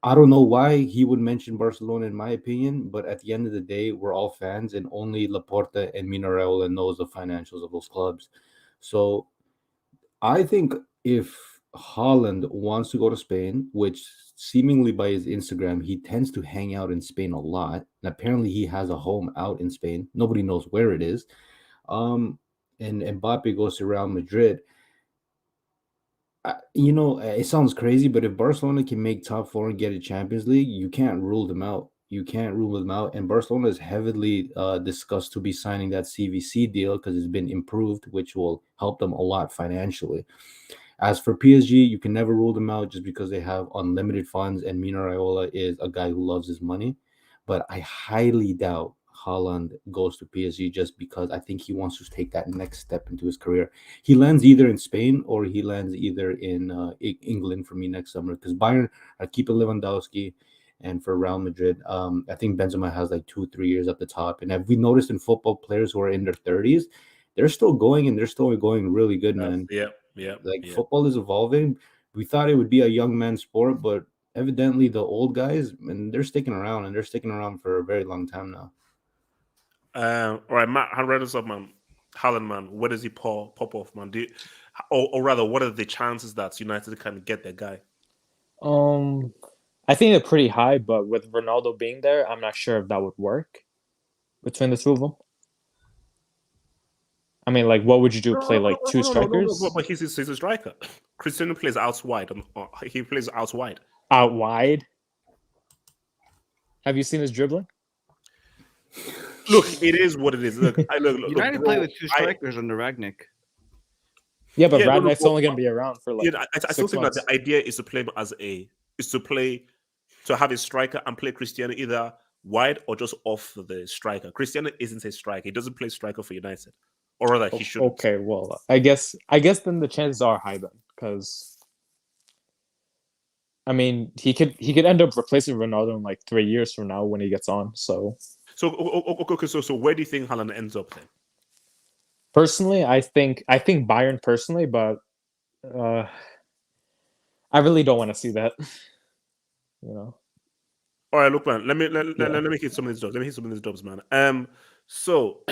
S7: I don't know why he would mention Barcelona, in my opinion, but at the end of the day, we're all fans, and only Laporta and Mino Raiola knows the financials of those clubs. So I think if Holland wants to go to Spain, which seemingly by his Instagram, he tends to hang out in Spain a lot, and apparently he has a home out in Spain. Nobody knows where it is. And Mbappe goes to Real Madrid. It sounds crazy, but if Barcelona can make top four and get a Champions League, you can't rule them out. You can't rule them out. And Barcelona is heavily discussed to be signing that CVC deal because it's been improved, which will help them a lot financially. As for PSG, you can never rule them out just because they have unlimited funds, and Mino Raiola is a guy who loves his money. But I highly doubt Haaland goes to PSG just because I think he wants to take that next step into his career. He lands either in Spain or he lands either in England for me next summer because Bayern are keeping Lewandowski. And for Real Madrid, I think Benzema has like 2-3 years at the top. And have we noticed in football players who are in their 30s, they're still going and they're still going really good, man.
S2: Yeah.
S7: Like football is evolving. We thought it would be a young man's sport, but evidently the old guys, and they're sticking around, and they're sticking around for a very long time now.
S2: All right, Matt, how read this up, man? Haaland, man, where does he pop off, man? Or rather, what are the chances that United can get that guy?
S8: I think they're pretty high, but with Ronaldo being there, I'm not sure if that would work between the two of them. I mean, like, what would you do? Play like two strikers?
S2: But he's a striker. Cristiano plays out wide. He plays out wide.
S8: Out wide? Have you seen his dribbling?
S2: Look, it is what it is. Look,
S4: United play with two strikers under Ragnick.
S8: Yeah, but Ragnick's only going to be around for like.
S2: I still think that the idea is to play to have a striker and play Cristiano either wide or just off the striker. Cristiano isn't a striker. He doesn't play striker for United, or rather, he should.
S8: Okay, well, I guess then the chances are high then, because I mean he could end up replacing Ronaldo in like 3 years from now when he gets on. So
S2: where do you think Haaland ends up then?
S8: Personally, I think Bayern personally, but I really don't want to see that. You know.
S2: All right, look, man. Let me hit some of these jobs. Man. So,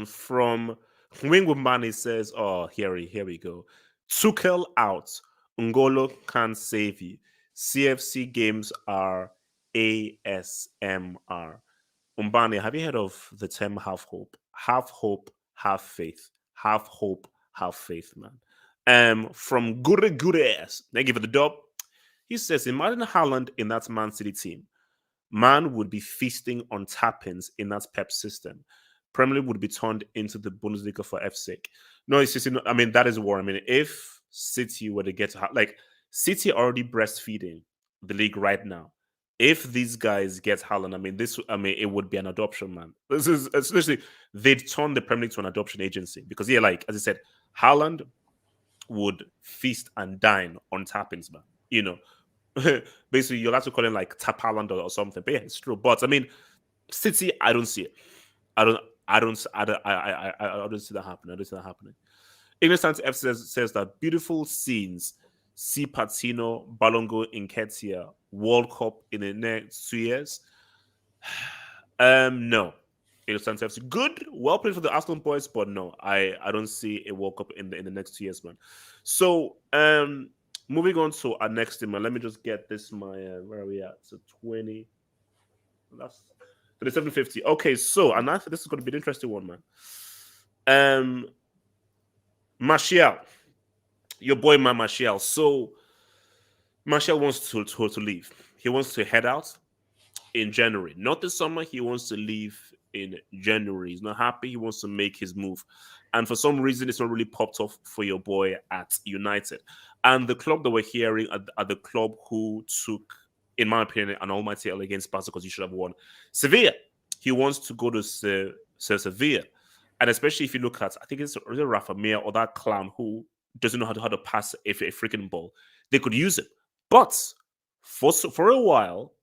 S2: from Wingwood Money says, "Oh, here we go. Tuchel out. Ngolo can't save you. CFC games are ASMR." Umbani, have you heard of the term half hope? Half hope, half faith. Half hope, half faith, man. From Gure, thank you for the dub. He says, imagine Haaland in that Man City team. Man would be feasting on tap-ins in that Pep system. Premier League would be turned into the Bundesliga for F's sake. No, it's just, I mean, that is war. I mean, if City were to get to, like, City already breastfeeding the league right now. If these guys get Haaland, it would be an adoption, man. This is especially they'd turn the Premier League to an adoption agency because, yeah, like as I said, Haaland would feast and dine on tap-ins, man. You know, basically you'll have to call him like Tap Haaland or something. But yeah, it's true. But I mean, City, I don't see it. I don't see that happening. I don't see that happening. English Times F says that beautiful scenes. See Patino, Balongo, Nketiah, World Cup in the next 2 years. No. Good, well played for the Arsenal boys, but no, I don't see a World Cup in the next 2 years, man. So, moving on to our next team, man. Let me just get this. Where are we at? So 20. That's 37.50. Okay, so and I think this is going to be an interesting one, man. Martial. Your boy, man, Martial. So, Martial wants to leave. He wants to head out in January. Not this summer. He wants to leave in January. He's not happy. He wants to make his move. And for some reason, it's not really popped off for your boy at United. And the club that we're hearing are the club who took, in my opinion, an almighty L against Barca because he should have won. Sevilla. He wants to go to Sevilla. And especially if you look at, I think it's Rafa Mir or that clown who doesn't know how to pass a freaking ball. They could use it. But for a while,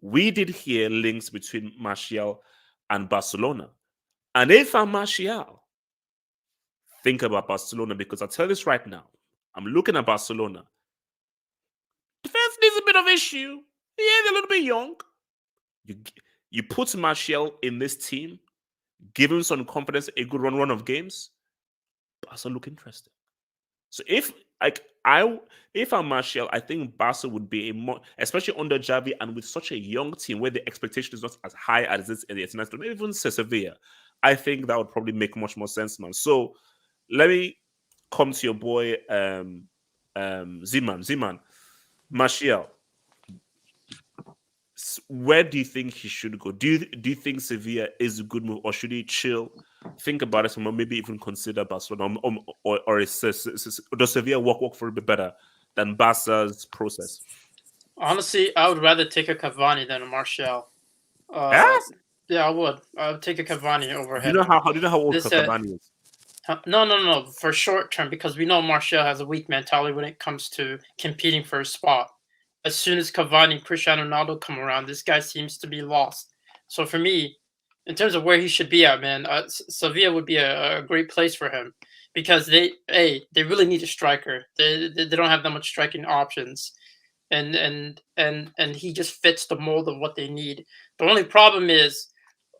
S2: we did hear links between Martial and Barcelona. And if I'm Martial, think about Barcelona because I'll tell you this right now. I'm looking at Barcelona. Defense needs a bit of issue. Yeah, they're a little bit young. You put Martial in this team, give him some confidence, a good run of games. Barca look interesting. So if I'm Martial, I think Barca would be a more, especially under Xavi and with such a young team where the expectation is not as high as it is in the international, even Sevilla. I think that would probably make much more sense, man. So let me come to your boy Ziman. Martial, where do you think he should go? Do you think Sevilla is a good move, or should he chill, think about it, or maybe even consider Barcelona, or does Sevilla work for a bit better than Barca's process?
S6: Honestly, I would rather take a Cavani than a Martial. Yeah, I would. I would take a Cavani over him.
S2: Do you know how old Cavani is?
S6: No. For short term, because we know Martial has a weak mentality when it comes to competing for a spot. As soon as Cavani and Cristiano Ronaldo come around, this guy seems to be lost. So for me, in terms of where he should be at, man, Sevilla would be a great place for him because they really need a striker. They don't have that much striking options, and he just fits the mold of what they need. The only problem is,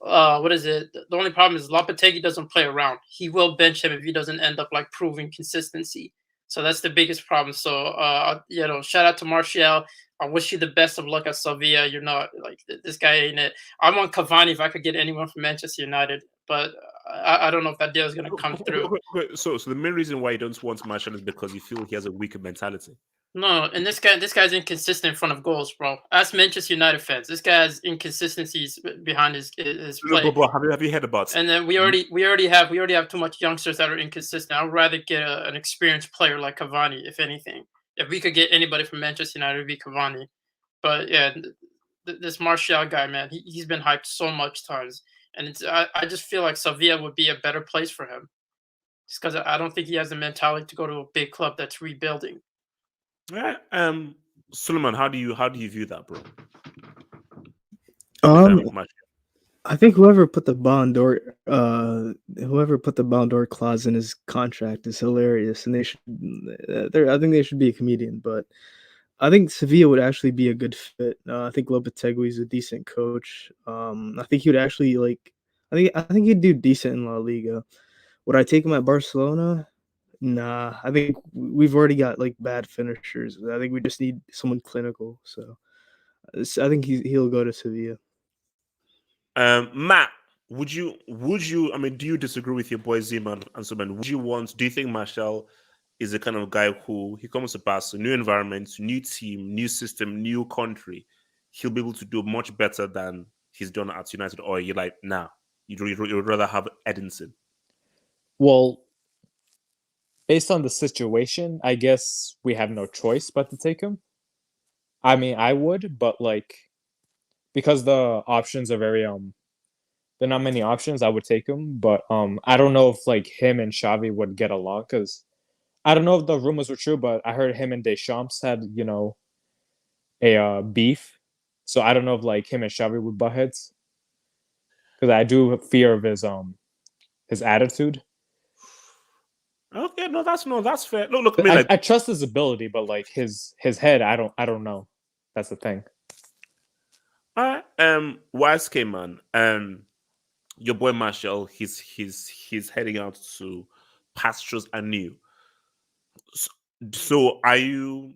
S6: The only problem is Lopetegui doesn't play around. He will bench him if he doesn't end up like proving consistency. So that's the biggest problem. So shout out to Martial. I wish you the best of luck at Sevilla. You're not like this guy ain't it. I want Cavani if I could get anyone from Manchester United, but I don't know if that deal is going to come through.
S2: So the main reason why you don't want Martial is because you feel he has a weaker mentality.
S6: No, and this guy's inconsistent in front of goals, bro. As Manchester United fans, this guy has inconsistencies behind his play.
S2: No, bro, have you heard about?
S6: And then we already have too much youngsters that are inconsistent. I'd rather get an experienced player like Cavani, if anything. If we could get anybody from Manchester United, it'd be Cavani. But yeah, this Martial guy, man, he's been hyped so much times, and I just feel like Sevilla would be a better place for him, just because I don't think he has the mentality to go to a big club that's rebuilding.
S2: Yeah, Suleiman, how do you view that, bro?
S1: I think whoever put the Ballon d'Or clause in his contract is hilarious, and they should. I think they should be a comedian, but I think Sevilla would actually be a good fit. I think Lopetegui is a decent coach. I think he would actually I think he'd do decent in La Liga. Would I take him at Barcelona? Nah, I think we've already got like bad finishers. I think we just need someone clinical. So I think he'll go to Sevilla.
S2: Matt, would you? I mean, do you disagree with your boy Zeman and Suman? Do you think Martial is the kind of guy who he comes to Barca, new environment, new team, new system, new country, he'll be able to do much better than he's done at United? Or you're like, nah, you'd rather have Edinson?
S8: Well, based on the situation, I guess we have no choice but to take him. I mean, I would, but like, because the options are very there are not many options, I would take him. But I don't know if like him and Xavi would get along, because I don't know if the rumors were true, but I heard him and Deschamps had a beef. So I don't know if like him and Xavi would butt heads, because I do fear of his attitude.
S2: Okay, that's fair. Look. I mean,
S8: I trust his ability, but like his head, I don't know. That's the thing.
S2: All right, Wise K man, your boy Martial, he's heading out to pastures anew. So are you?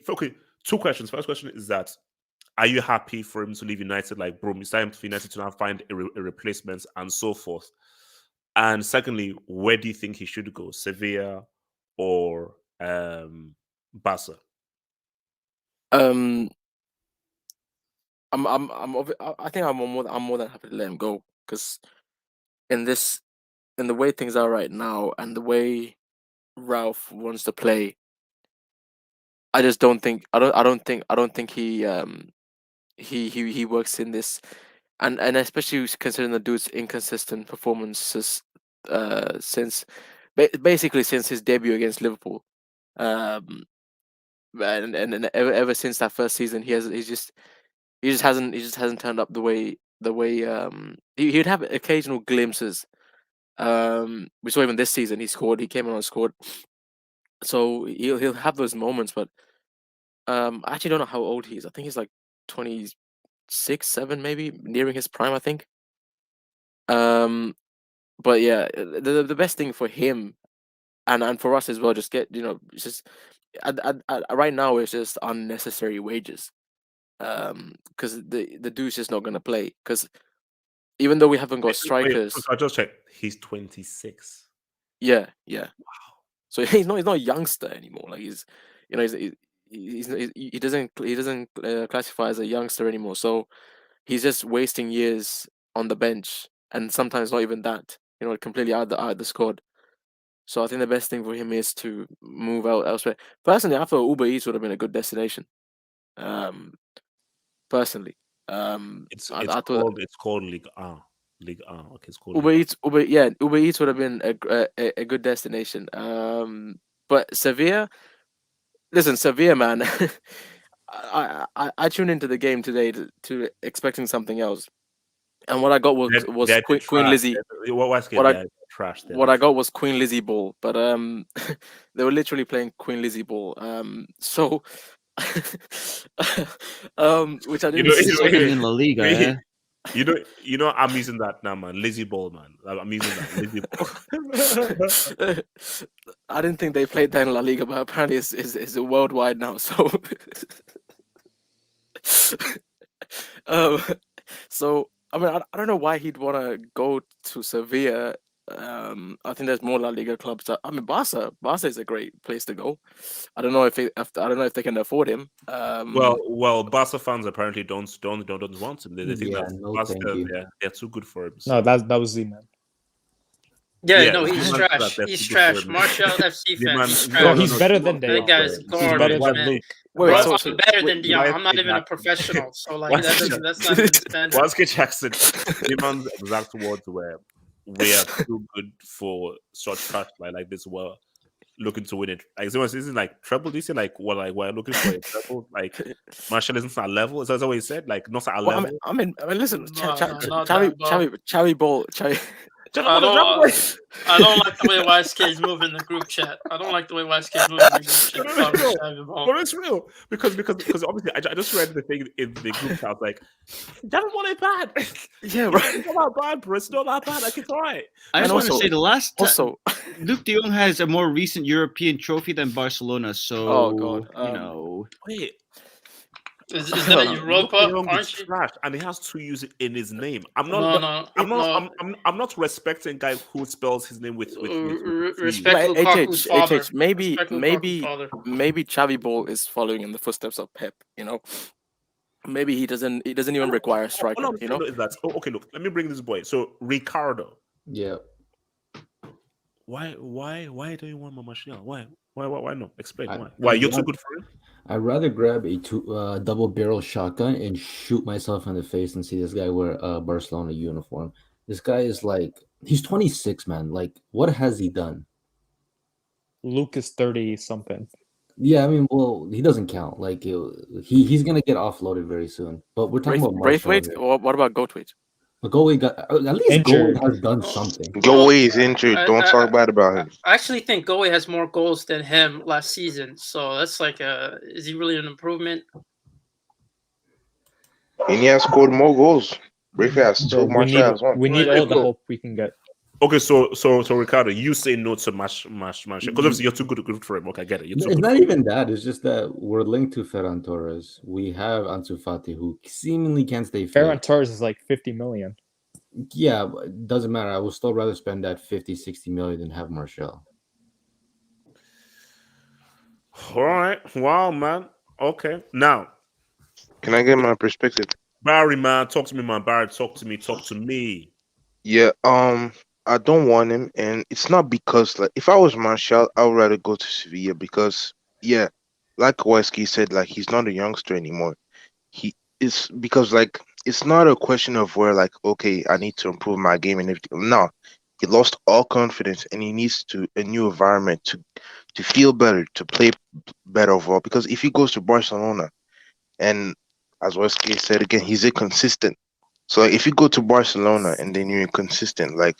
S2: Okay, two questions. First question is that, are you happy for him to leave United? Like, bro, it's time for United to now find a replacement and so forth. And secondly, where do you think he should go? Sevilla or Barca?
S9: I think I'm more than happy to let him go, because in the way things are right now and the way Ralph wants to play, I just don't think he works in this, and especially considering the dude's inconsistent performances since basically since his debut against Liverpool, and ever since that first season, he just hasn't turned up the way he'd have occasional glimpses. We saw even this season he came on and scored. So he'll have those moments, but I actually don't know how old he is. I think he's like 26, 7 maybe, nearing his prime, I think. But yeah, the best thing for him and for us as well, just get it's just right now it's just unnecessary wages. Because the dude's just not gonna play. Because even though we haven't got strikers,
S2: I just checked. He's 26.
S9: Yeah.
S2: Wow.
S9: So he's not a youngster anymore. Like he doesn't classify as a youngster anymore. So he's just wasting years on the bench, and sometimes not even that. Completely out the squad. So I think the best thing for him is to move out elsewhere. Personally, I thought Uber Eats would have been a good destination. Personally,
S2: it's called Liga. Liga. Okay, it's called
S9: Uber Eats. Uber Eats would have been a good destination. But Sevilla, listen, Sevilla, man. I tuned into the game today to expecting something else, and what I got was Queen Lizzie. What I got was Queen Lizzie ball, but they were literally playing Queen Lizzie ball. So. Which I didn't
S10: Second in La Liga.
S2: You know, I'm using that now, man. Lazy ball, man. I'm using that lazy ball.
S9: I didn't think they played that in La Liga, but apparently it's worldwide now. So, um, so I mean, I don't know why he'd want to go to Sevilla. I think there's more La Liga clubs. I mean, Barca is a great place to go. I don't know if I don't know if they can afford him.
S2: Well, Barca fans apparently don't want him. They think
S7: Yeah,
S2: that
S7: no,
S2: Barca,
S7: thank you.
S2: they're too good for him.
S8: No,
S2: So
S8: that was Z-Man.
S6: Yeah,
S2: yeah,
S6: no, he's
S2: Z-Man said
S6: trash.
S2: that they're
S6: He's
S2: too good for
S6: trash.
S2: him.
S6: Martial FC
S2: Z-Man,
S6: fan. He's
S2: no,
S6: trash.
S8: No, he's better
S2: Z-Man,
S8: than De
S6: That
S8: Jong.
S6: guy's
S2: he's
S8: He's better
S6: garbage,
S8: than
S6: man.
S8: Luke.
S9: Wait,
S6: Bro,
S9: so
S6: I'm better than
S2: why
S6: Dion. I'm not
S2: is
S6: even a
S2: that-
S6: professional, so like
S2: why
S6: that's
S2: is
S6: not even the standard.
S2: Waske Jackson, Z-Man's exact words were, "We are too good for such trash like this. We're looking to win it." Like someone isn't like treble. This like what like we're looking for a treble. Like Martial isn't at our level. Is that what he said? Like not at our
S9: well,
S2: level.
S9: I mean, listen,
S6: No, not that, bro.
S9: Chavi Ball,
S6: I don't like the way YSK is moving the group chat. I don't like the way YSK is moving the group chat. Talking to Xavi Ball.
S2: But it's real because obviously I just read the thing in the group chat. I was like, that is not bad.
S9: Yeah, right.
S2: It's not that bad, bro. It's not that bad. Like it's alright.
S10: I just
S9: And
S10: want to
S9: also-
S10: say the last
S9: Also,
S10: Luke de Jong has a more recent European trophy than Barcelona, so
S9: Oh, God,
S10: you know.
S2: Wait,
S6: Is that a Europa?
S2: Young is
S6: Aren't you?
S2: trash, and he has 2 U's in his name. I'm
S6: No,
S2: not.
S6: no.
S2: I'm not respecting guy who spells his name with two C's.
S6: Respect
S9: right,
S6: Lukaku's father.
S9: maybe
S6: Respect Lukaku's father.
S9: maybe Chavi Ball is following in the footsteps of Pep. You know, maybe he doesn't even require a striker.
S2: All I'm
S9: You know,
S2: saying is that okay, look, let me bring this boy. So Ricardo,
S7: Yeah.
S2: why don't you want Martial? Why not? Explain
S7: I-
S2: why. Why you're
S7: I-
S2: too good for him?
S7: I'd rather grab a double barrel shotgun and shoot myself in the face and see this guy wear a Barcelona uniform. This guy is like, he's 26, man. Like, what has he done?
S8: Luke is 30 something.
S7: Yeah, I mean, well, he doesn't count. Like, he's gonna get offloaded very soon. But we're talking about Martial
S9: Braithwaite.
S7: here.
S9: Or what about Goatweight?
S7: But Goalie got at least
S8: Injured.
S7: Goalie has done something.
S3: Go away, he's injured. Don't
S6: I-
S3: talk bad about him.
S6: I actually think Goe has more goals than him last season. So that's like is he really an improvement?
S3: And he has scored more goals. Brief has
S8: Bro,
S3: two, Martial has one.
S8: we need
S6: Right,
S8: all the
S6: cool.
S8: help we can get.
S2: Okay, so Ricardo, you say no to Martial because obviously you're too good for him. Okay, I get it. You're too
S7: It's
S2: good.
S7: not even that. It's just that we're linked to Ferran Torres. We have Ansu Fati, who seemingly can't stay fit.
S8: Ferran Torres is like 50 million.
S7: Yeah, but it doesn't matter. I would still rather spend that 50, 60 million than have Martial.
S2: All right, wow, man. Okay, now
S3: Can I get my perspective?
S2: Barry, man, talk to me, man. Barry, talk to me.
S3: Yeah, I don't want him, and it's not because like if I was Martial, I would rather go to Sevilla because yeah, like Kowalski said, like he's not a youngster anymore. He is because like it's not a question of where like okay, I need to improve my game and everything. No, he lost all confidence, and he needs to a new environment to feel better, to play better overall. Because if he goes to Barcelona, and as Wesley said again, he's inconsistent. So if you go to Barcelona and then you're inconsistent, like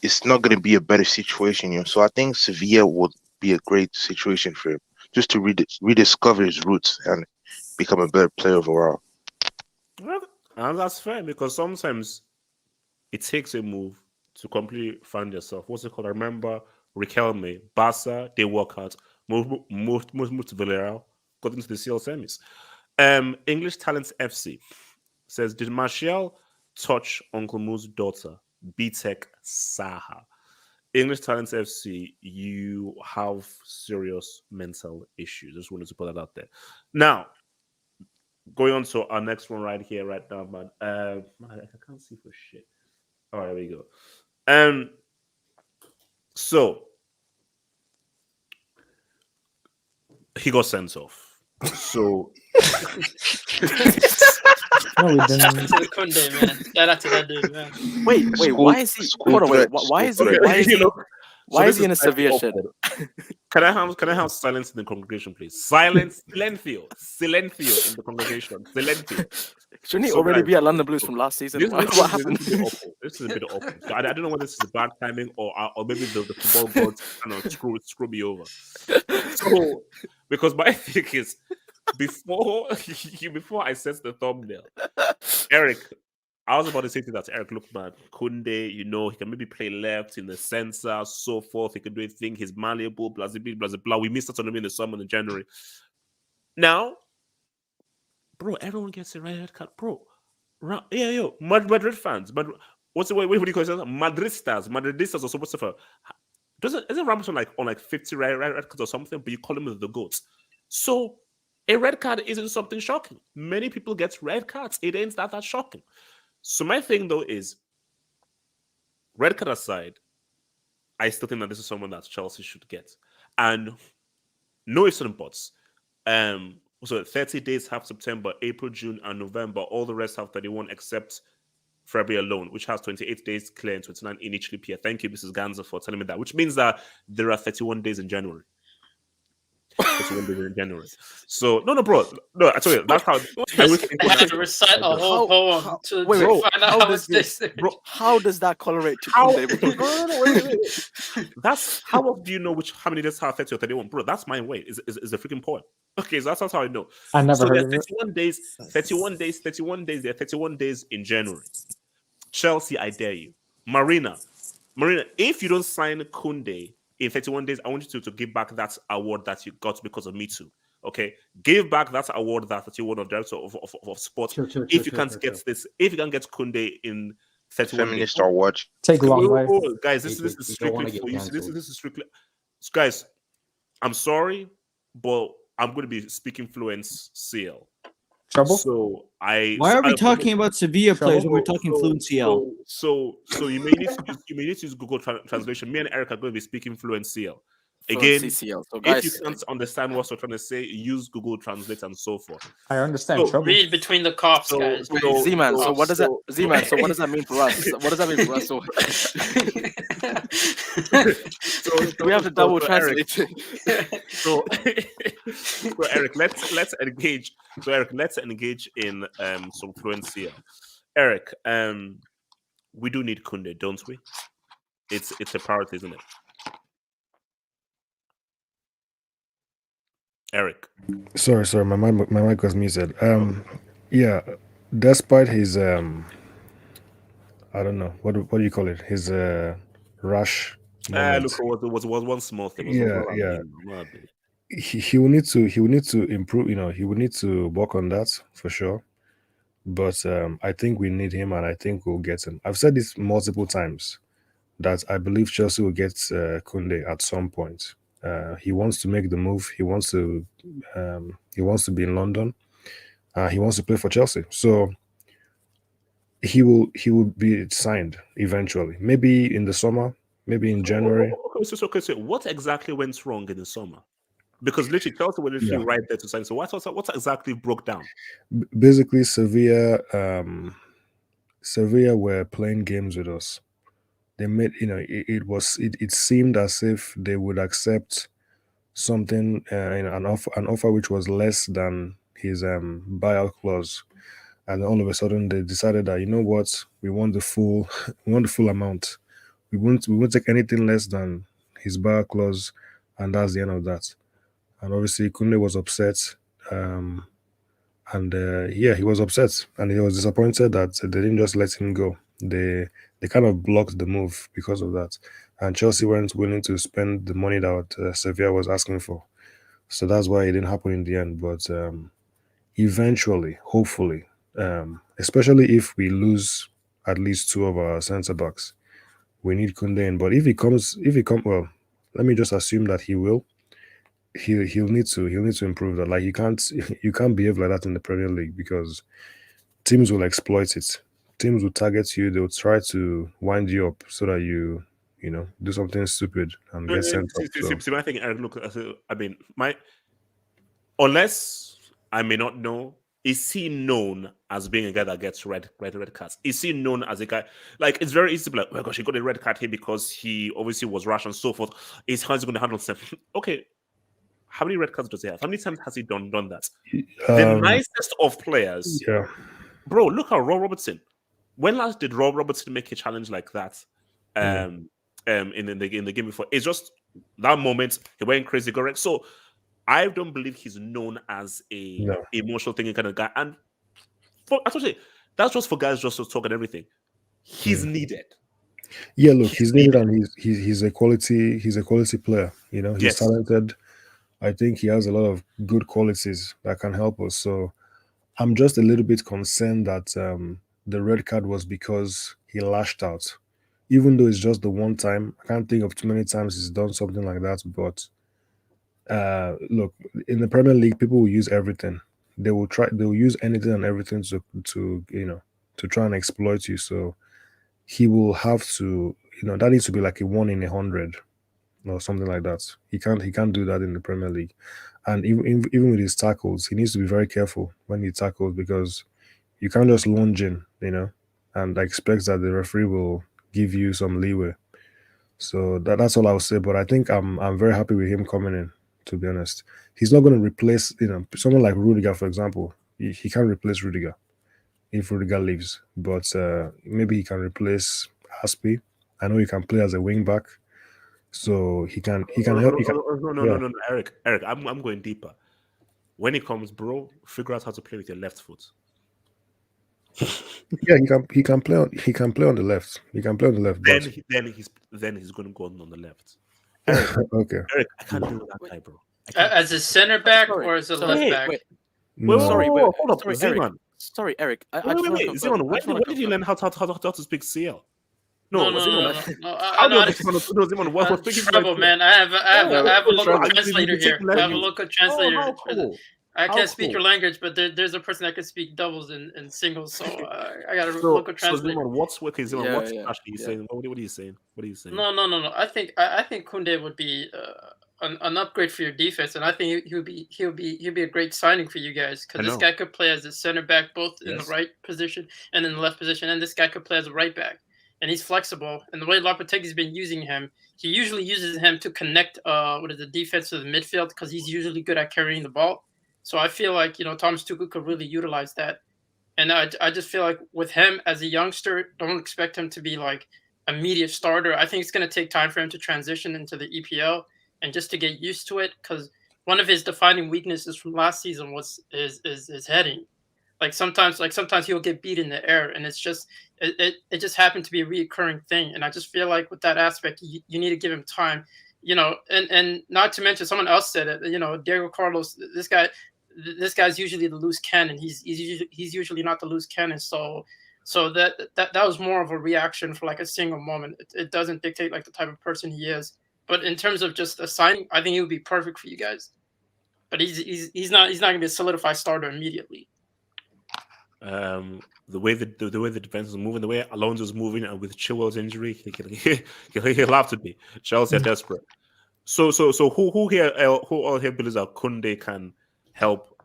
S3: it's not going to be a better situation. So I think Sevilla would be a great situation for him, just to rediscover his roots and become a better player overall.
S2: Well, and that's fair because sometimes it takes a move to completely find yourself. What's it called? I remember Riquelme, Barca, they work out, moved to Villarreal, got into the CL semis. English Talents FC says, did Martial touch Uncle Moo's daughter, BTEC Saha? English Talents FC, you have serious mental issues. Just wanted to put that out there. Now, going on to our next one right here, right now, man. I can't see for shit. All right, there we go. So he got sent off. So
S8: No, we didn't.
S6: Shout out to the Kounde, man. Shout out to that dude, man.
S9: Wait,
S3: School-
S9: why is he?
S3: school
S9: Hold on, wait.
S3: threats,
S9: Why is he?
S3: school
S9: Why is he? Why
S2: this
S9: is he in a
S2: slightly
S9: Sevilla shirt?
S2: awkward. Can I have silence in the congregation, please? Silence, silencio in the congregation. Silencio.
S9: Shouldn't he
S2: So,
S9: already
S2: guys,
S9: be at London Blues from last season?
S2: This,
S9: What
S2: this, is,
S9: happened?
S2: this is a bit awkward. This is a bit awkward. So I don't know whether this is bad timing or maybe the football gods kind of screw me over. So because my thing is before I set the thumbnail, Eric, I was about to say to that, Eric, look, man, Kounde, you know, he can maybe play left in the center, so forth. He can do anything. He's malleable, blah, blah, blah, blah. We missed out on him in the summer and January. Now, bro, everyone gets a red card, bro. Madrid fans, but what's the way? What do you call it? Madridistas are supposed to. Isn't Ramos on like 50 red cards or something? But you call him the goat. So a red card isn't something shocking. Many people get red cards. It ain't that shocking. So my thing though is, red card aside, I still think that this is someone that Chelsea should get. And no ifs and buts. So 30 days have September, April, June, and November. All the rest have 31 except February alone, which has 28 days clear and 29 in each leap year. Thank you, Mrs. Ganza, for telling me that, which means that there are 31 days in January. 31 days in January. So, no, bro. No, I tell you, that's how I was thinking.
S6: I have to recite a whole poem to find out how it's this.
S9: Bro, how does that correlate to
S2: How?
S9: Kounde, bro?
S2: No, wait. That's how do you know how many days have 30 or 31? Bro, that's my way. Is a freaking poem. Okay, so that's how I know.
S8: I never
S2: So
S8: heard
S2: there's
S8: of it.
S2: 31 days, 31 days, 31 days. There are 31 days in January. Chelsea, I dare you. Marina, if you don't sign Kounde in 31 days, I want you to give back that award that you got because of Me Too. Okay, give back that award that you won of director of sport. If you can't get Kounde in 31
S3: Feminist
S2: days,
S3: award.
S8: Take a long way.
S2: guys, this is strictly for you. This is strictly, guys. I'm sorry, but I'm going to be speaking fluent CL.
S8: Trouble?
S2: So
S10: Why are we talking about Sevilla players when we're talking fluent CL?
S2: So you may need to use Google translation. Me and Eric are going to be speaking fluent CL. Again,
S9: CCL. So
S2: if
S9: guys,
S2: you can't understand what we're trying to say, use Google Translate and so forth.
S8: I understand trouble.
S6: Read between the coughs, guys.
S9: Z-Man, so what does that mean for us? What does that mean for us? So we have to double translate.
S2: So Eric, let's engage. So Eric, let's engage in some fluency. Eric, we do need Kounde, don't we? It's a priority, isn't it? Eric.
S5: Sorry, my mic was muted. Yeah, despite his I don't know what do you call it? His rash moment.
S2: Look, it was one small thing.
S5: Yeah. He will need to improve. You know, he will need to work on that for sure. But I think we need him, and I think we'll get him. I've said this multiple times that I believe Chelsea will get Kounde at some point. He wants to make the move. He wants to be in London. He wants to play for Chelsea. So he will be signed eventually. Maybe in the summer, maybe in January.
S2: Okay, so what exactly went wrong in the summer? Because literally Chelsea were literally right there to sign. So what exactly broke down?
S5: Basically, Sevilla were playing games with us. They made, it seemed as if they would accept something, an offer which was less than his buyout clause, and all of a sudden they decided that, you know what, we want the full amount. We won't take anything less than his buyout clause, and that's the end of that. And obviously Kounde was upset, he was upset, and he was disappointed that they didn't just let him go. They kind of blocked the move because of that, and Chelsea weren't willing to spend the money that Sevilla was asking for. So that's why it didn't happen in the end. But eventually, hopefully, especially if we lose at least two of our centre backs, we need Kounde in. But if he comes, well, let me just assume that he will. He'll need to improve that. Like you can't behave like that in the Premier League, because teams will exploit it. Teams will target you. They will try to wind you up so that you do something stupid and get sent off.
S2: See, my thing, Eric, look, I mean, unless I may not know, is he known as being a guy that gets red cards? Is he known as a guy, like, it's very easy to be like, oh my gosh, he got a red card here because he obviously was rash and so forth. Is how's he going to handle himself? Okay, how many red cards does he have? How many times has he done that? The nicest of players, bro. Look at Rob Robertson. When last did Rob Robertson make a challenge like that? In the game before, it's just that moment he went crazy, correct? So I don't believe he's known as a emotional thinking kind of guy. And actually, That's just for guys just to talk and everything. He's needed.
S5: Yeah, look, he's needed, and he's a quality player. You know, he's
S2: Yes.
S5: talented. I think he has a lot of good qualities that can help us. So I'm just a little bit concerned that the red card was because he lashed out. Even though it's just the one time, I can't think of too many times he's done something like that. But look, in the Premier League, people will use everything. They will use anything and everything to to try and exploit you. So he will have to, that needs to be like a 1 in 100 or something like that. He can't do that in the Premier League. And even with his tackles, he needs to be very careful when he tackles, because you can't just lunge in, and expect that the referee will give you some leeway. So that's all I'll say. But I think I'm very happy with him coming in, to be honest. He's not going to replace, someone like Rudiger, for example. He can't replace Rudiger if Rudiger leaves. But maybe he can replace Aspi. I know he can play as a wing back. So he can help.
S2: No, Eric, I'm going deeper. When he comes, bro, figure out how to play with your left foot.
S5: Yeah, he can play on the left. He can play on the left.
S2: Then he's going to go on the left. Eric,
S5: okay.
S2: Eric, I can't deal with that guy, bro.
S6: As a center back or as a left back?
S2: Wait,
S9: Hold
S2: up,
S9: sorry,
S2: Zeman.
S9: Eric. Sorry, Eric.
S2: Wait, Zeman, when did you learn how to speak CL?
S6: No.
S2: Zeman, what
S6: trouble, man. I have a local translator here. I have a local translator.
S2: How cool.
S6: I can't speak your language, but there's a person that can speak doubles and singles, so I got a local translator.
S2: So Zeman, what's actually saying? What are you saying?
S6: No. I think Kounde would be an upgrade for your defense, and I think he'll be a great signing for you guys, because this guy could play as a center back, both in the right position and in the left position, and this guy could play as a right back. And he's flexible. And the way Lopetegui's been using him, he usually uses him to connect the defense to the midfield, because he's usually good at carrying the ball. So I feel like, Thomas Tuchel could really utilize that. And I just feel like with him as a youngster, don't expect him to be like immediate starter. I think it's going to take time for him to transition into the EPL and just to get used to it, because one of his defining weaknesses from last season was his heading. Like sometimes he'll get beat in the air, and it's just it just happened to be a reoccurring thing. And I just feel like with that aspect, you need to give him time, and not to mention, someone else said it, Diego Carlos, this guy's usually the loose cannon. He's usually not the loose cannon. So that was more of a reaction for like a single moment. It doesn't dictate like the type of person he is. But in terms of just a signing, I think he would be perfect for you guys. But he's not going to be a solidified starter immediately.
S2: The way the defense is moving, the way Alonso's moving, and with Chilwell's injury, he'll have to be. Chelsea are desperate. So who all here believes that Kounde can help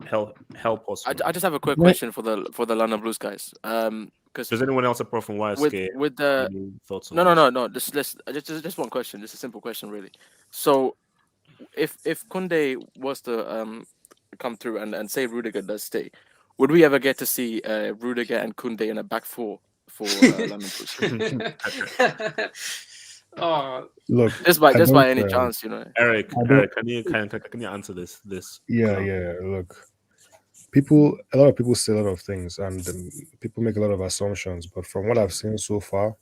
S2: us?
S9: I just have a quick question for the London Blues guys. Because
S2: does anyone else apart from YSK
S9: with the
S2: thoughts on
S9: no, just one question, just a simple question really. So if Kounde was to come through and say Rudiger does stay, would we ever get to see Rudiger and Kounde in a back four for London Blues?
S5: Look,
S9: just by any chance,
S2: Eric, can you answer this?
S5: Yeah. Look, a lot of people say a lot of things, and people make a lot of assumptions. But from what I've seen so far,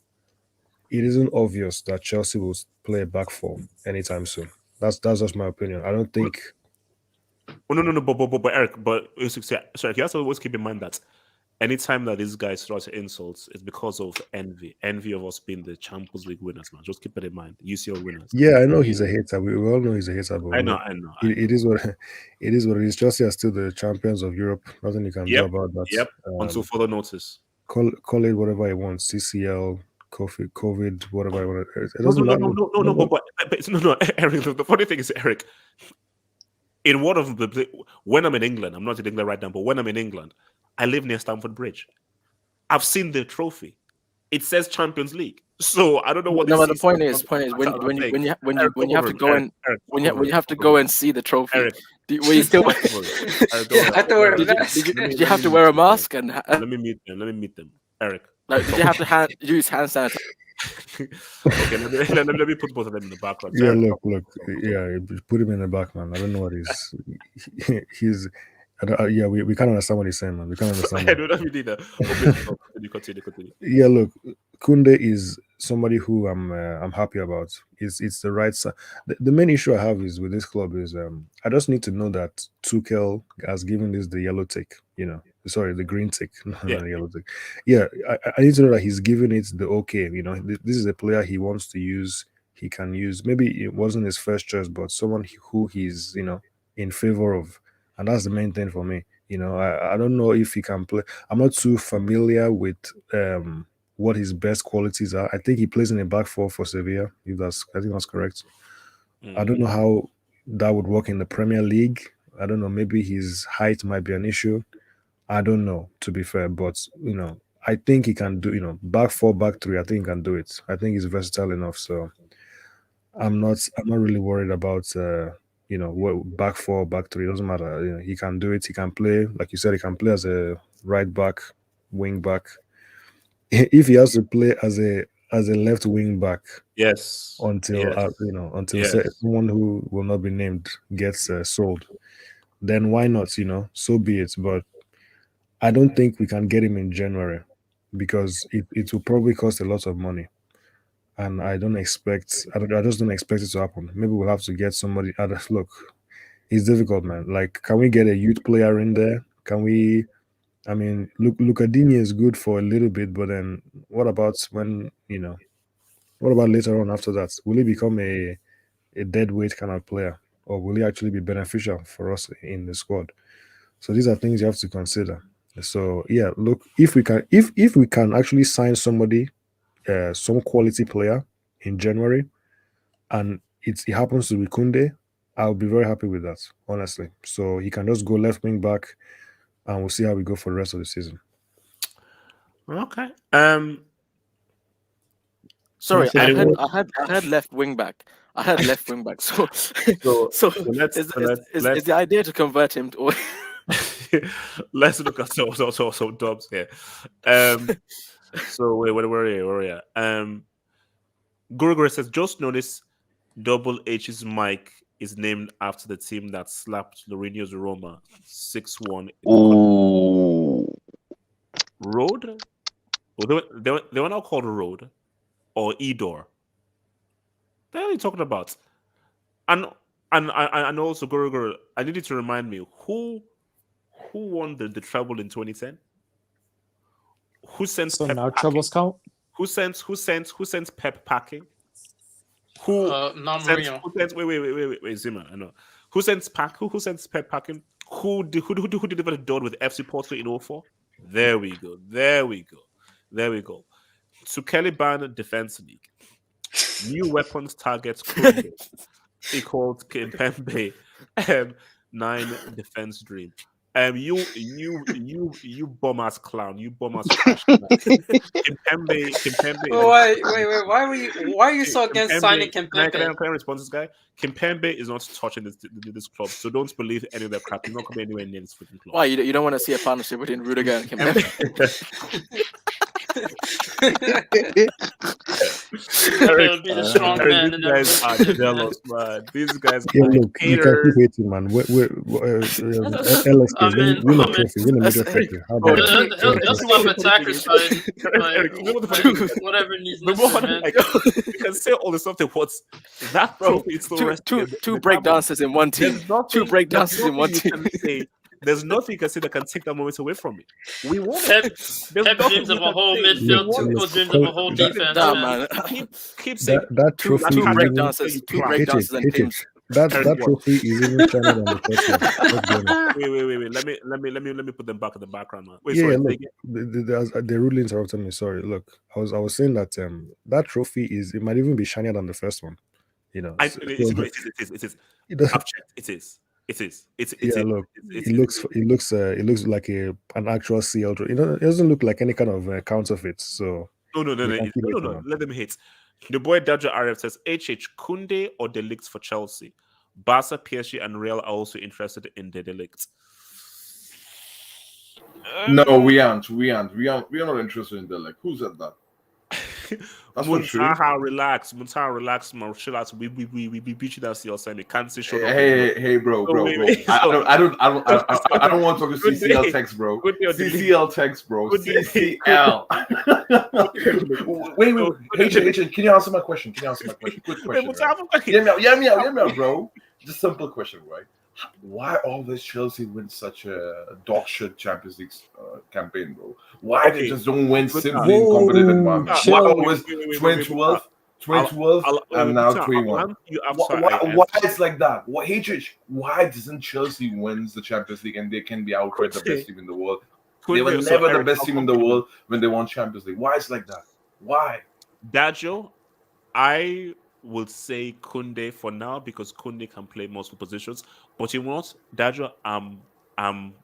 S5: it isn't obvious that Chelsea will play a back four anytime soon. That's just my opinion. I don't think.
S2: Oh, no, but Eric, sorry, you also always keep in mind that anytime that these guys start to insults, it's because of envy of us being the Champions League winners, man. Just keep it in mind, UCL winners.
S5: Yeah, I know he's a hater. We all know he's a hater. But
S2: I know.
S5: It is what it is. Chelsea are still the champions of Europe. Nothing you can do about that.
S2: Yep. Until further notice.
S5: Call it whatever you want. CCL, COVID, whatever you want. It doesn't matter.
S2: No, Eric. The funny thing is, Eric, in one of the when I'm in England, I'm not in England right now, but when I'm in England, I live near Stamford Bridge. I've seen the trophy. It says Champions League. So I don't know what.
S9: No, but the point is when you have to go and when you have to go and see the trophy,
S2: Eric,
S9: were you still? Did you have to wear a mask? And
S2: let me meet them. Eric.
S9: Like, did you have to use hand sanitizer?
S2: Okay, let me put both of them in the background.
S5: Yeah, look. Yeah, put him in the back, man. I don't know what he's Yeah, we can't understand what he's saying, man. We can't understand.
S2: I don't know if you did that. Okay, continue.
S5: Yeah, look, Kounde is somebody who I'm happy about. It's the right side. The main issue I have is with this club is I just need to know that Tuchel has given this the yellow tick. Sorry, the green tick, not the yellow tick. Yeah, I need to know that he's giving it the okay. This is a player he wants to use. He can use. Maybe it wasn't his first choice, but someone who he's in favor of, and that's the main thing for me. I don't know if he can play. I'm not too familiar with what his best qualities are. I think he plays in a back four for Sevilla. I think that's correct. I don't know how that would work in the Premier League. I don't know. Maybe his height might be an issue. I don't know, to be fair, but I think he can do. Back four, back three. I think he can do it. I think he's versatile enough. So I'm not really worried about what back four, back three. It doesn't matter. He can do it. He can play, like you said, he can play as a right back, wing back. If he has to play as a left wing back,
S2: yes,
S5: until someone who will not be named gets sold, then why not? So be it. But I don't think we can get him in January because it will probably cost a lot of money. And I just don't expect it to happen. Maybe we'll have to get somebody. Look, it's difficult, man. Like, can we get a youth player in there? Can we? I mean, Lucadini is good for a little bit, but then what about when What about later on after that? Will he become a dead weight kind of player, or will he actually be beneficial for us in the squad? So these are things you have to consider. So yeah, look, if we can actually sign somebody, some quality player in January, and it happens to be Kounde, I'll be very happy with that, honestly. So he can just go left wing back, and we'll see how we go for the rest of the season.
S2: Okay.
S9: Sorry,
S2: I
S9: I had left wing back. I had left wing back. So
S2: let's
S9: is the idea to convert him to?
S2: Let's look at some dubs here. So wait, where are we at? Guruguru says, just notice Double H's mic is named after the team that slapped Mourinho's Roma 6-1. Road? Well, they were not called Road or Edor. What are you talking about? And also, Guruguru, I need you to remind me who won the treble in 2010? Who sent
S8: So
S2: Pep
S8: now
S2: packing?
S8: troubles count.
S2: Who sent Pep packing?
S6: Not Mourinho.
S2: Wait, Zima, I know. Who sends Pep packing? Who delivered the door with FC Porto in 04? There we go. To Kelly Ban Defense League. New weapons targets Kounde equals Kimpembe 9 defense dream. You bum ass clown, you bum ass trash. Kimpembe.
S6: Wait. Why are you so against signing Kimpembe?
S2: Can I respond to this guy? Kimpembe is not touching this club, so don't believe any of that crap. He's not coming anywhere near this freaking club.
S9: Why you don't want to see a partnership between Rudiger and Kimpembe?
S6: He'll be the strong man.
S2: These guys are jealous, man. These guys
S5: Yeah,
S2: are
S5: look, you can keep hating, man. LSK, win a trophy, win a major trophy. How about that?
S6: He'll slap attackers side. Whatever needs to man.
S2: You can say all the stuff that what's that trophy is still
S9: two breakdancers in one team. Two breakdancers in one team.
S2: There's nothing you can say that can take that moment away from me. We won.
S6: Pep dreams of a whole midfield. Tuchel dreams of a whole defense.
S9: Man.
S2: Keep saying
S5: that trophy.
S9: Two breakdancers and teams.
S5: That trophy is even shinier than the
S2: first one. Wait. Let me put them back in the background, man. Wait,
S5: yeah,
S2: sorry.
S5: Look, they rudely interrupted me. Sorry. Look, I was saying that that trophy it might even be shinier than the first one. It
S2: is. I've checked. It is.
S5: Look, it looks like an actual CL. It doesn't look like any kind of counterfeit. So
S2: no. Let them hit. The boy Dajo RF says Kounde or De Ligt for Chelsea. Barca, PSG, and Real are also interested in De Ligt.
S11: No, we aren't. We are not interested in De Ligt. Who said that? That's not true.
S2: Muntaha, relax. Muntaha, relax, man. Chill out. We beat you that CL We can't say shut up.
S11: Hey, bro.
S2: wait.
S11: I don't want to talk to
S2: Good
S11: CCL
S2: day.
S11: text, bro.
S2: Good day on the
S11: CCL text, bro.
S2: Good day.
S11: CCL. Wait. H, can you answer my question? Quick question. Right? Hear me out, bro. Just simple question, right? Why always Chelsea win such a dog shit Champions League campaign, bro? Why they just don't win simply in competitive environment? Why always 2012 and now 21? Why it's like that? Why doesn't Chelsea wins the Champions League and they can be outright the best team in the world? They were never the best team in the world when they won Champions League. Why it's like that? Why?
S2: Dajo, I would say Kounde for now because Kounde can play multiple positions. But you know what, Dajo, I'm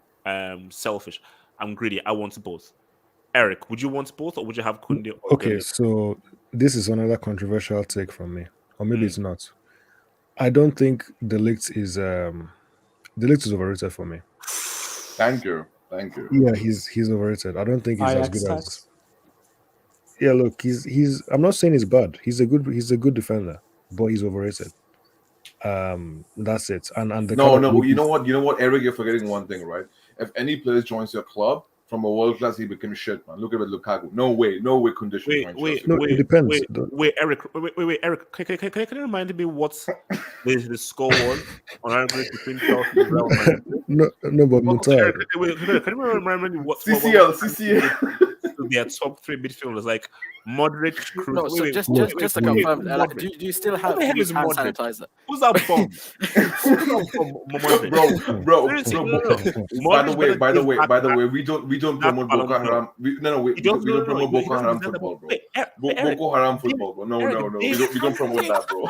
S2: selfish. I'm greedy. I want both. Eric, would you want both, or would you have Kounde?
S5: Okay, so this is another controversial take from me, or maybe it's not. I don't think De Ligt is overrated for me.
S11: Thank you.
S5: Yeah, he's overrated. I don't think he's as good as. Yeah, look, he's. I'm not saying he's bad. He's a good defender, but he's overrated. That's it. And the
S11: no. You know what, Eric, you're forgetting one thing, right? If any player joins your club from a world class, he becomes shit, man. Look at Lukaku. No way condition.
S5: It depends.
S2: Eric. Can you remind me what's the score was on average between Chelsea and Real Madrid?
S5: No, but Mutar.
S2: Can you remind me what
S11: CCL?
S2: Their top three midfielders like Modric, Kroos.
S9: No, so just to confirm, do you still have hand sanitizer?
S2: Who's that bomb?
S11: By the way, we don't promote Boko Haram. We don't promote Boko Haram football, bro. Boko Haram football, bro. No. We don't promote that, bro.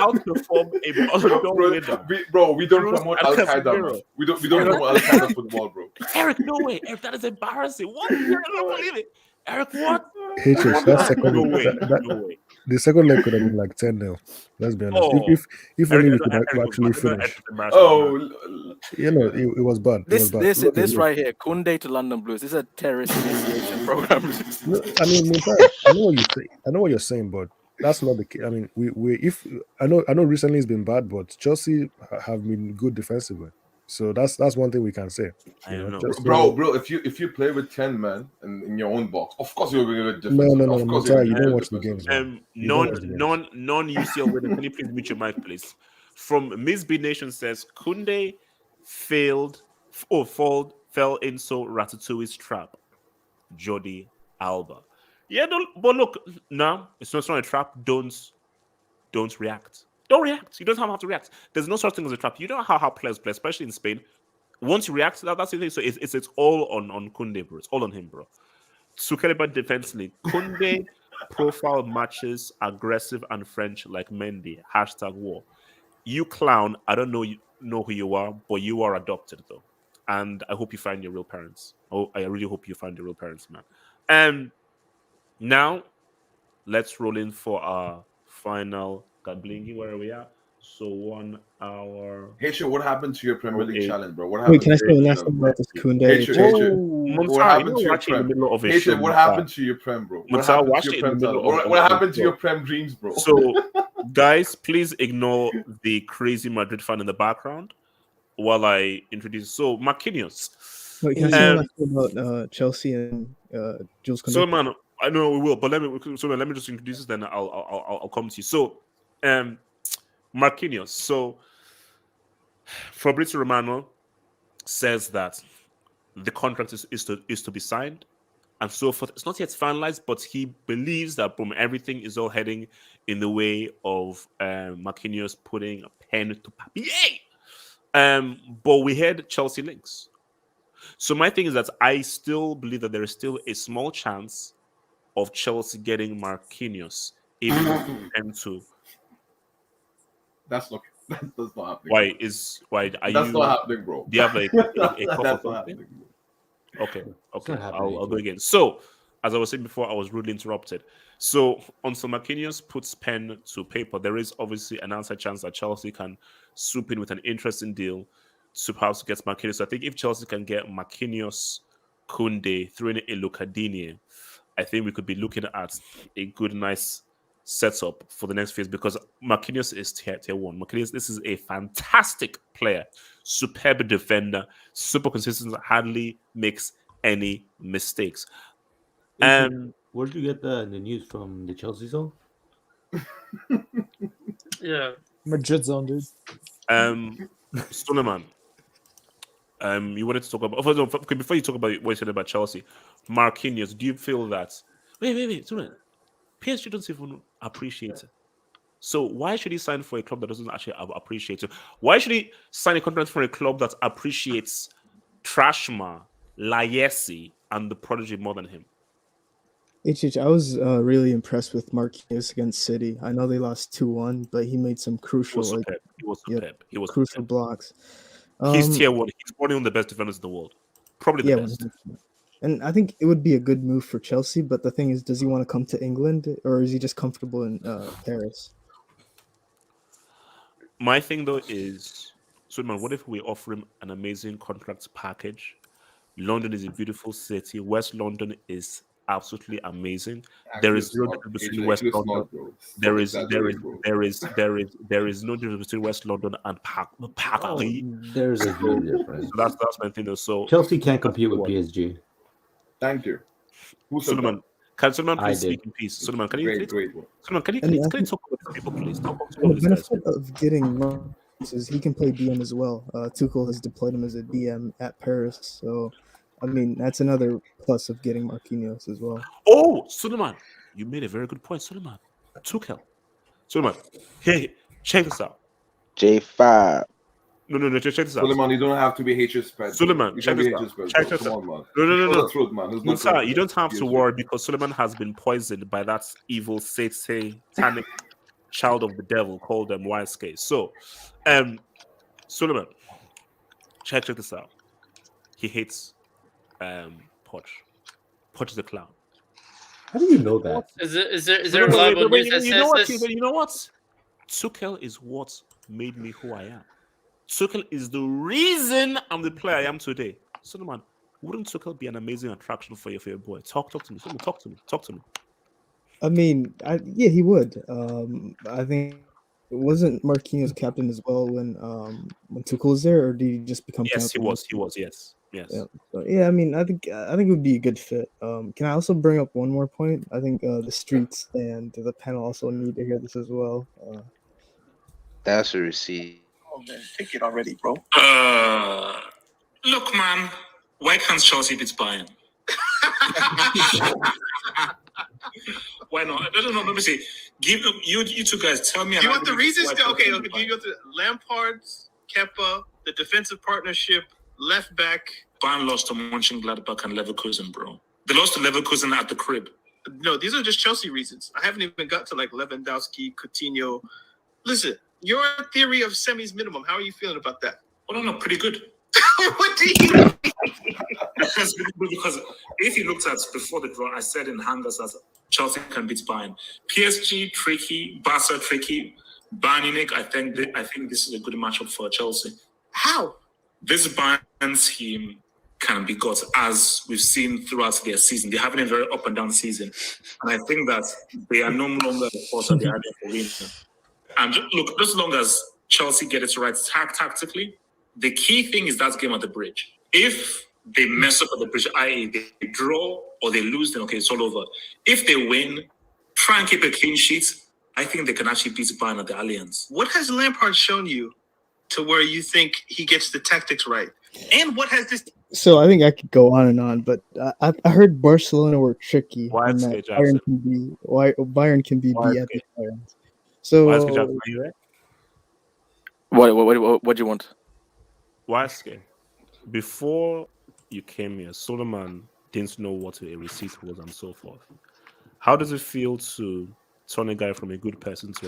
S11: Bro, we don't promote Al Qaeda. We don't promote Al Qaeda football, bro.
S2: Eric, no way. Eric, that is embarrassing. What? I don't believe it. Eric, what?
S5: The second leg could have been like 10-0. Let's be honest. If only we could actually finish. It was bad.
S9: This right here, Kounde to London Blues. This is a terrorist initiation program.
S5: No, I mean, I know what you're saying, but that's not the case. I mean, I know recently it's been bad, but Chelsea have been good defensively. So that's one thing we can say.
S2: I don't know.
S11: Bro, if you play with 10 men in your own box, of course you're going to get different.
S5: No, you don't watch the games.
S2: Non-UCL winner. Can you please mute your mic, please? From Miss B Nation says Kounde fell into Ratatouille's trap. Jordi Alba. Yeah, but look, no, it's not a trap. Don't react. Don't react. You don't have to react. There's no such thing as a trap. You know how players play, especially in Spain. Once you react, that's the thing. So it's all on Kounde, bro. It's all on him, bro. Sukeliba defensively. Kounde profile matches aggressive and French like Mendy. #war. You clown. I don't know who you are, but you are adopted though. And I hope you find your real parents. Oh, I really hope you find your real parents, man. Now let's roll in for our final. God blinking, where are we at? So 1 hour.
S11: Hey, what happened to your Premier League challenge, bro? What happened?
S1: Wait, can I say the last thing about this Kounde?
S11: What happened to your Prem? What happened to your Prem, bro? What happened to your Prem dreams, bro?
S2: So, guys, please ignore the crazy Madrid fan in the background while I introduce. So, Marquinhos.
S1: Wait, can I say the last thing about Chelsea and Jules Kounde?
S2: So, man, I know we will, but let me just introduce this, then I'll come to you. So, Marquinhos. So, Fabrizio Romano says that the contract is to be signed and so forth. It's not yet finalized, but he believes that everything is all heading in the way of Marquinhos putting a pen to papier. But we had Chelsea links. So my thing is that I still believe that there is still a small chance of Chelsea getting Marquinhos even M2.
S11: That's not happening.
S2: Why are
S11: that's not happening, bro?
S2: Do you have like a
S11: that's not happening, bro.
S2: Okay. I'll go again. So, as I was saying before, I was rudely interrupted. So, until Marquinhos puts pen to paper, there is obviously an outside chance that Chelsea can swoop in with an interesting deal to perhaps get Marquinhos. So I think if Chelsea can get Marquinhos, Kounde, throw in a Lucadini, I think we could be looking at a good, nice setup for the next phase because Marquinhos is tier 1. Marquinhos, this is a fantastic player, superb defender, super consistent, hardly makes any mistakes.
S7: Where did you get the news from? The Chelsea zone?
S6: Yeah.
S8: Madrid zone, dude.
S2: Suleiman, you wanted to talk about okay, before you talk about what you said about Chelsea, Marquinhos, do you feel that wait, Suleiman, PSG doesn't even appreciate it. So why should he sign for a club that doesn't actually appreciate it? Why should he sign a contract for a club that appreciates Trashma, Layesi, and the prodigy more than him?
S1: I was really impressed with Marquinhos against City. I know they lost 2-1, but he made some crucial,
S2: He was superb. He was
S1: crucial
S2: superb.
S1: blocks.
S2: He's tier 1. He's one of the best defenders in the world. Probably the best.
S1: 100%. And I think it would be a good move for Chelsea, but the thing is, does he want to come to England or is he just comfortable in Paris?
S2: My thing though is, Suleiman, what if we offer him an amazing contract package? London is a beautiful city. West London is absolutely amazing. There is no difference between West London. There is no difference between West London and Paris.
S7: There's a huge difference.
S2: So that's my thing though. So
S7: Chelsea can't compete with PSG.
S11: Thank you.
S2: Suleiman, can Suleiman
S7: I
S2: please
S7: did.
S2: speak in peace? Suleiman, can you
S11: Great.
S2: Suleiman, can you
S1: And I
S2: talk
S1: think-
S2: about these people, please? Talk
S1: The
S2: about these guys.
S1: benefit of getting Marquinhos is he can play DM as well. Tuchel has deployed him as a DM at Paris, so I mean that's another plus of getting Marquinhos as well.
S2: Oh, Suleiman, you made a very good point, Suleiman. Tuchel. Suleiman, hey, check this out.
S3: J5.
S2: No, check this out.
S11: Suleiman, you don't have to be HS fed.
S2: Suleiman, check this out. Check this out. No.
S11: Truth, man. It's not
S2: Musa,
S11: true.
S2: you don't have to
S11: Yes,
S2: worry because Suleiman has been poisoned by that evil satanic child of the devil called YSK. So, Suleiman, check this out. He hates Poch. Poch is a clown.
S7: How do you know that?
S6: Is there reliable news that
S2: You know what?
S6: says
S2: You know what? Tuchel is what made me who I am. Tuchel is the reason I'm the player I am today. Suleiman, wouldn't Tuchel be an amazing attraction for your boy? Talk to me. Suleiman, talk to me.
S1: I mean, yeah, he would. I think wasn't Marquinhos captain as well when Tuchel was there, or did he just become?
S2: Yes,
S1: captain?
S2: he was. Yes.
S1: Yeah. So, yeah, I mean, I think it would be a good fit. Can I also bring up one more point? I think the streets and the panel also need to hear this as well.
S3: That's a receipt.
S12: Oh man, take it already, bro.
S13: Look, man, why can't Chelsea beat Bayern? Why not? No. Let me see. Give you two guys. Tell me.
S12: You want the reasons? Okay. You got the Lampard's, Kepa, the defensive partnership, left back.
S13: Bayern lost to Mönchengladbach and Leverkusen, bro. They lost to Leverkusen at the crib.
S12: No, these are just Chelsea reasons. I haven't even got to like Lewandowski, Coutinho. Listen, your theory of semis minimum. How are you feeling about that?
S13: Well, no, pretty good.
S12: What do you mean?
S13: Because if you looked at before the draw, I said in hangers that Chelsea can beat Bayern. PSG tricky, Barca tricky, Bayern Munich. I think this is a good matchup for Chelsea.
S12: How?
S13: This Bayern team can be got, as we've seen throughout their season. They're having a very up and down season, and I think that they are no longer the force that they had for winning. And look, as long as Chelsea get it right tactically, the key thing is that game at the bridge. If they mess up at the bridge, i.e. they draw or they lose, then okay, it's all over. If they win, try and keep a clean sheet, I think they can actually beat Bayern at the Allianz.
S12: What has Lampard shown you to where you think he gets the tactics right? And what has this?
S1: So I think I could go on and on, but I heard Barcelona were tricky.
S2: Why
S1: and
S2: is
S1: that
S2: it, Jackson?
S1: Bayern can be
S2: Why
S1: beat
S2: is
S1: at the
S2: it?
S1: Bayern. So
S2: Why is it, Jackson? Are you there?
S9: What do you want?
S2: YSK, before you came here, Solomon didn't know what a receipt was and so forth. How does it feel to turn a guy from a good person to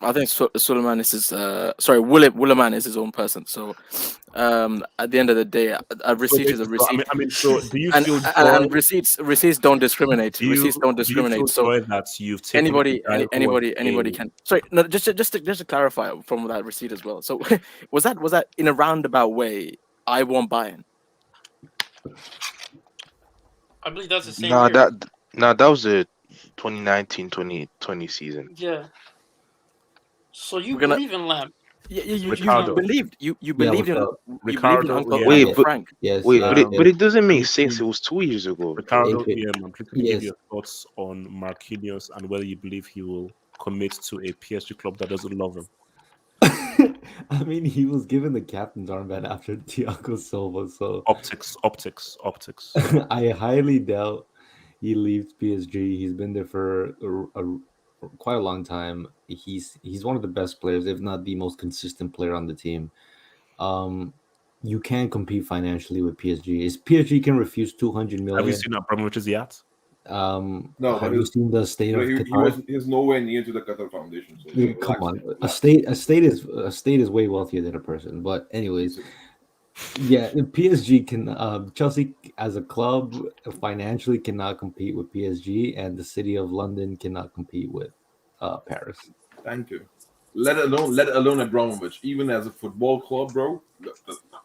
S9: I think Suleiman is his Willerman is his own person. So at the end of the day, a receipt is a receipt.
S2: I mean, so do you feel
S9: and receipts don't discriminate. Receipts don't discriminate. So
S2: that you've taken
S9: anybody can. Sorry, no, just to clarify from that receipt as well. So was that in a roundabout way? I won Bayern.
S6: I believe that's the same
S3: Nah,
S6: year.
S3: that was the 2019-2020 season.
S6: Yeah. So you
S9: We're gonna.
S6: believe in Lamb?
S9: You
S2: Ricardo.
S9: believed you
S7: Yeah,
S9: believed
S7: what's
S9: in
S7: up?
S2: Ricardo,
S9: Uncle
S2: yeah.
S3: Wait,
S9: Uncle
S3: but
S9: Frank.
S7: Yes,
S3: wait,
S7: yes,
S3: but
S7: yes.
S3: it doesn't make
S2: If
S3: sense.
S2: you-
S3: It was 2 years ago.
S2: Ricardo,
S7: If it-
S2: yeah, man, please can you give
S7: yes.
S2: your thoughts on Marquinhos and whether you believe he will commit to a PSG club that doesn't love him?
S7: I mean, he was given the captain's armband after Thiago Silva, so
S2: Optics.
S7: I highly doubt he leaves PSG. He's been there for quite a long time. He's one of the best players, if not the most consistent player on the team. You can't compete financially with PSG. Is PSG can refuse 200
S2: Have you
S7: million?
S2: seen Abramovich's yacht?
S11: No, but
S7: Have you seen the state of Qatar?
S11: he's nowhere near to the Qatar Foundation. So
S7: Yeah, come on, a state is way wealthier than a person. But anyways, yeah, the PSG can Chelsea as a club financially cannot compete with PSG, and the city of London cannot compete with Paris.
S11: Thank you. Let alone Abramovich. Even as a football club, bro, the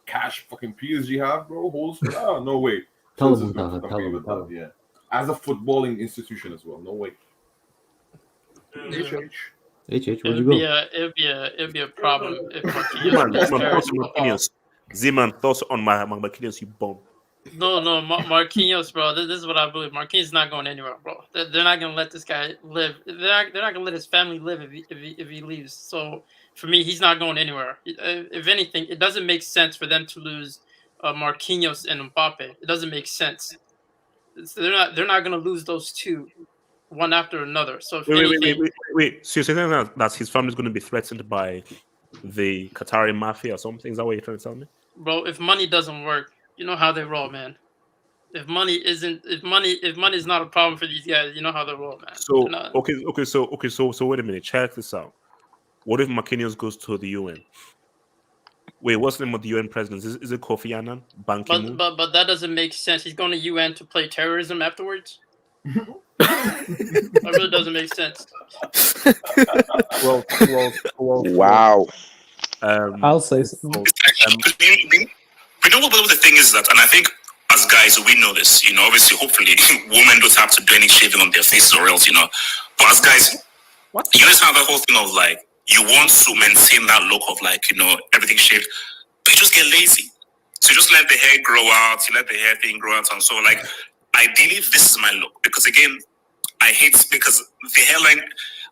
S11: cash fucking PSG have, bro, holds. No way.
S7: Tell
S11: Chelsea's
S7: him,
S11: going to
S7: tell
S11: compete
S7: him,
S11: with
S7: tell
S11: that.
S7: him.
S11: Yeah, as a footballing institution as well. No way.
S7: HH, where'd
S6: It'd
S7: you
S6: be
S7: go?
S6: it'd be a problem if
S2: Ziman,
S6: Marquinhos
S2: thoughts
S6: carries
S2: on
S6: football.
S2: Marquinhos. Ziman, thoughts on Marquinhos, you bum.
S6: No, Marquinhos, bro. This is what I believe. Marquinhos is not going anywhere, bro. They're not gonna let this guy live. They're not gonna let his family live if he leaves. So for me, he's not going anywhere. If anything, it doesn't make sense for them to lose Marquinhos and Mbappe. It doesn't make sense. They're not gonna lose those two one after another. So if anything,
S2: Wait. So you're saying that his family's going to be threatened by the Qatari mafia or something? Is that what you're trying to tell me?
S6: bro, if money doesn't work, you know how they roll, man. If money is not a problem for these guys, you know how they roll, man.
S2: So
S6: They're not-
S2: so wait a minute. Check this out. What if Marquinhos goes to the UN? Wait, what's the name of the UN president? Is it Kofi Annan? Ban Ki-moon?
S6: But that doesn't make sense. He's going to UN to play terrorism afterwards. That really doesn't make sense.
S2: Well,
S3: Wow.
S8: I'll say so.
S13: We know what the thing is that, and I think as guys we know this. Obviously, hopefully, women don't have to do any shaving on their faces or else. But as guys, you understand the whole thing of like you want to maintain that look of like everything shaved, but you just get lazy. So you just let the hair grow out. You let the hair thing grow out, and so like ideally, this is my look because again, I hate because the hairline.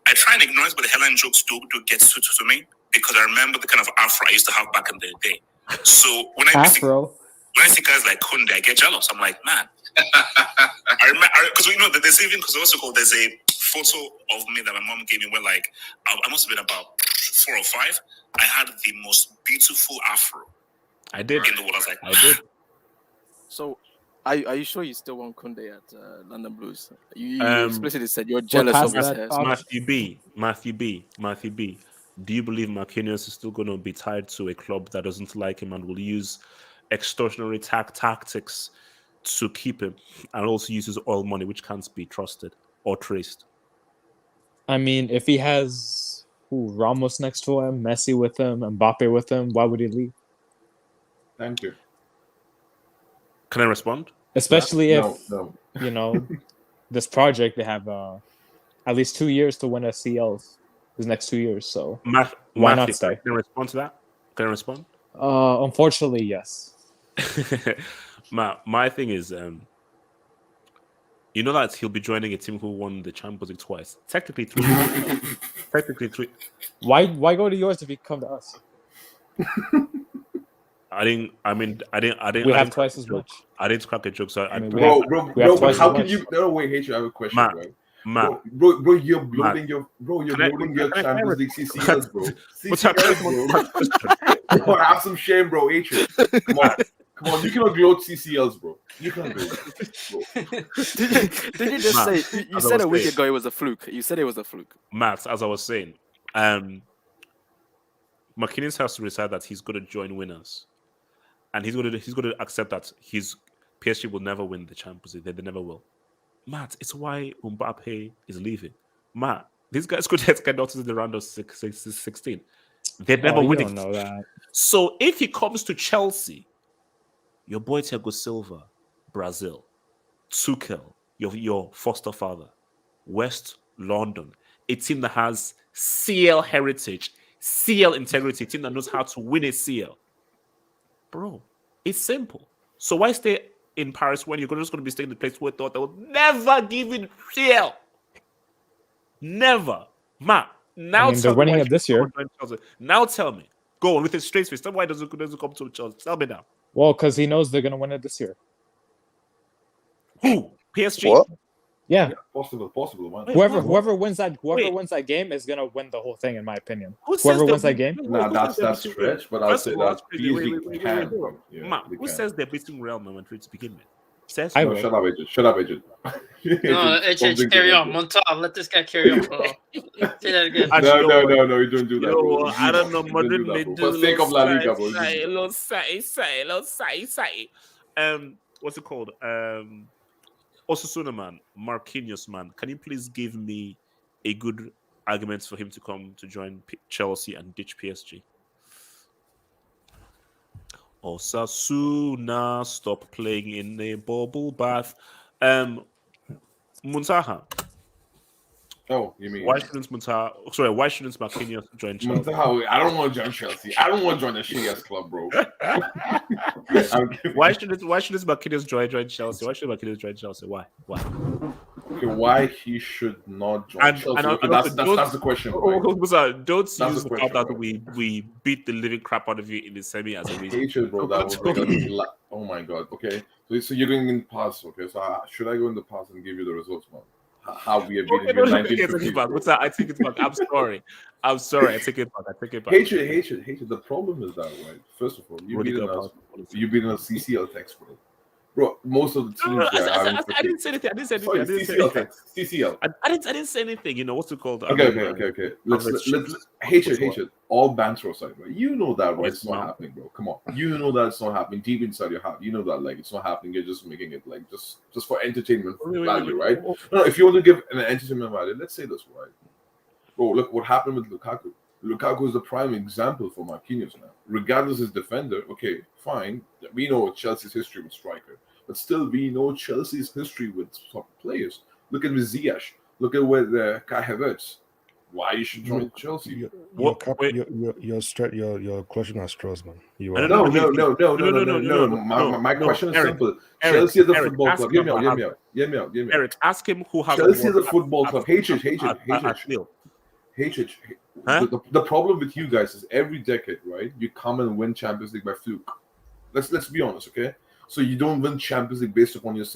S13: I try and ignore it, but the hairline jokes do get to me because I remember the kind of afro I used to have back in the day. So when I see guys like Kounde, I get jealous. I'm like, man. I remember because there's even because also called there's a photo of me that my mom gave me where like I must have been about 4 or 5. I had the most beautiful afro.
S2: I did.
S13: In the world. I was like,
S2: I did.
S9: So, are you sure you still want Kounde at London Blues? You explicitly said you're jealous of his hair.
S2: Matthew B. Do you believe Marquinhos is still going to be tied to a club that doesn't like him and will use extortionary tactics to keep him and also uses oil money which can't be trusted or traced?
S8: I mean, if he has Ramos next to him, Messi with him, Mbappe with him, why would he leave?
S11: Thank you.
S2: Can I respond?
S8: Especially if
S11: No.
S8: this project they have at least 2 years to win SCLs these next 2 years. So why not stay?
S2: Can I respond to that? Can I respond?
S8: Unfortunately, yes.
S2: My thing is, that he'll be joining a team who won the Champions League twice. Technically 3. Technically 3.
S8: Why go to yours if you come to us?
S2: I didn't.
S8: We have twice as much.
S2: I didn't crack a joke. So
S11: bro, how can you? No, wait, H, I have a question, bro. Bro, you're bloating your Champions League CCLs, bro. CCLs, bro. Have some shame, bro. H, come on. You cannot gloat CCLs, bro. You cannot gloat, bro.
S9: Did you just say? You said a week ago it was a fluke. You said it was a fluke.
S2: Max, as I was saying, Marquinhos has to decide that he's going to join winners. And he's going to accept that his PSG will never win the Champions League. They never will. Matt, it's why Mbappe is leaving. Matt, these guys could get out to the round of 16. They never win it.
S8: Don't know that.
S2: So if he comes to Chelsea, your boy Thiago Silva, Brazil, Tuchel, your foster father, West London, a team that has CL heritage, CL integrity, a team that knows how to win a CL. Bro, it's simple. So why stay in Paris when you're just going to be staying in the place where they will never give you CL? Never. Ma, now
S8: I mean, they're
S2: tell me
S8: winning
S2: why
S8: it this
S2: you
S8: year.
S2: should join Chelsea. Now tell me. Go on with a straight face. Tell me why doesn't come to Chelsea. Tell me now.
S8: Well, because he knows they're gonna win it this year.
S2: Who? PSG?
S3: What?
S8: Yeah.
S11: Possible. Man.
S2: Wait,
S8: Whoever wins that game is gonna win the whole thing, in my opinion. Whoever wins that game.
S11: Nah, that's stretch, but I'll say that PSG can.
S2: Who says they're beating Real Madrid to begin with? Says
S11: no, shut up, agent. Shut up, agent.
S6: No, H, carry on. Monta, let this guy carry on, bro. Say that again.
S11: No, you don't do that, bro.
S2: I don't know. Madrid may do.
S11: For the sake of La Liga, bro.
S2: What's it called? Osasuna man, Marquinhos man. Can you please give me a good argument for him to come to join Chelsea and ditch PSG? Osasuna, stop playing in a bubble bath. Muntaha.
S11: Oh, you mean
S2: why shouldn't Marquinhos join Chelsea?
S11: Muntaha, I don't want to join Chelsea. I don't want to join the shitty ass club, bro.
S2: Why shouldn't Marquinhos join Chelsea? Why should Marquinhos join Chelsea? Why?
S11: Okay, why he should not join Chelsea? That's the question. Right?
S2: Don't use the fact that we beat the living crap out of you in the semi as a reason.
S11: Hatred, bro. That was oh my god. Okay, so you're going in the past. Okay, so should I go in the past and give you the results, man? How we have beaten you in 1950?
S2: I take it back. I'm sorry. I take it back.
S11: Hatred. The problem is that, right? First of all, you've been a CCL text, bro. Most of the teams
S2: I didn't say anything.
S11: CCL.
S2: I didn't say anything. You know what's it called?
S11: Okay. Let's hatred. All banter aside, right? You know that, right? It's not happening, bro. Come on. You know that it's not happening deep inside your heart. You know that, like, it's not happening. You're just making it like just for entertainment value, right? No, if you want to give an entertainment value, let's say this, right? Bro, look what happened with Lukaku. Lukaku is the prime example for Marquinhos now. Regardless his defender, okay, fine. We know Chelsea's history with striker, but still we know Chelsea's history with top players. Look at Ziyech. Look at where the Kai Havertz. Why you should join Chelsea?
S5: You're clutching at straws, man.
S11: No. My question is simple. Chelsea is a football club. Hear me out.
S2: Eric, ask him who has
S11: Chelsea is a football club. Hatred. The problem with you guys is every decade, right? You come and win Champions League by fluke. Let's be honest, okay? So you don't win Champions League based upon your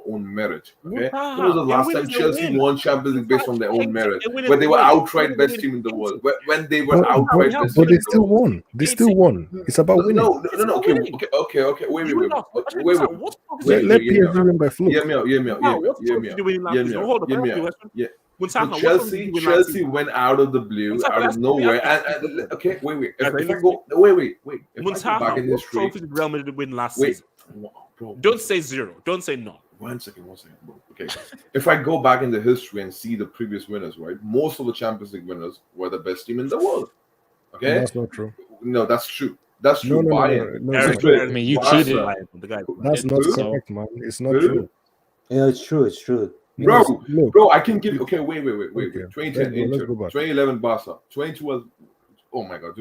S11: own merit. Okay? When was the last time Chelsea won Champions League based on their own merit? When they were outright best team in the world. When they were outright best team.
S5: But they still won. They still won. It's about winning.
S11: No. Okay. Wait.
S5: Let PSG win by fluke.
S11: Hear me out. Chelsea went out of the blue, out of nowhere. And okay, wait. If I go back in history,
S2: what trophy did Real Madrid win last season?
S11: Bro,
S2: don't say zero. Don't say no.
S11: One second, bro. Okay. If I go back in the history and see the previous winners, right? Most of the Champions League winners were the best team in the world. Okay,
S5: that's not true.
S11: No, that's true. That's true.
S5: No,
S2: I mean, you cheated.
S5: That's not correct, man. It's not true.
S14: Yeah, it's true.
S11: Bro, I can give you. Okay, wait. 2010, Inter, 2011, Barca, 2012. Oh my God!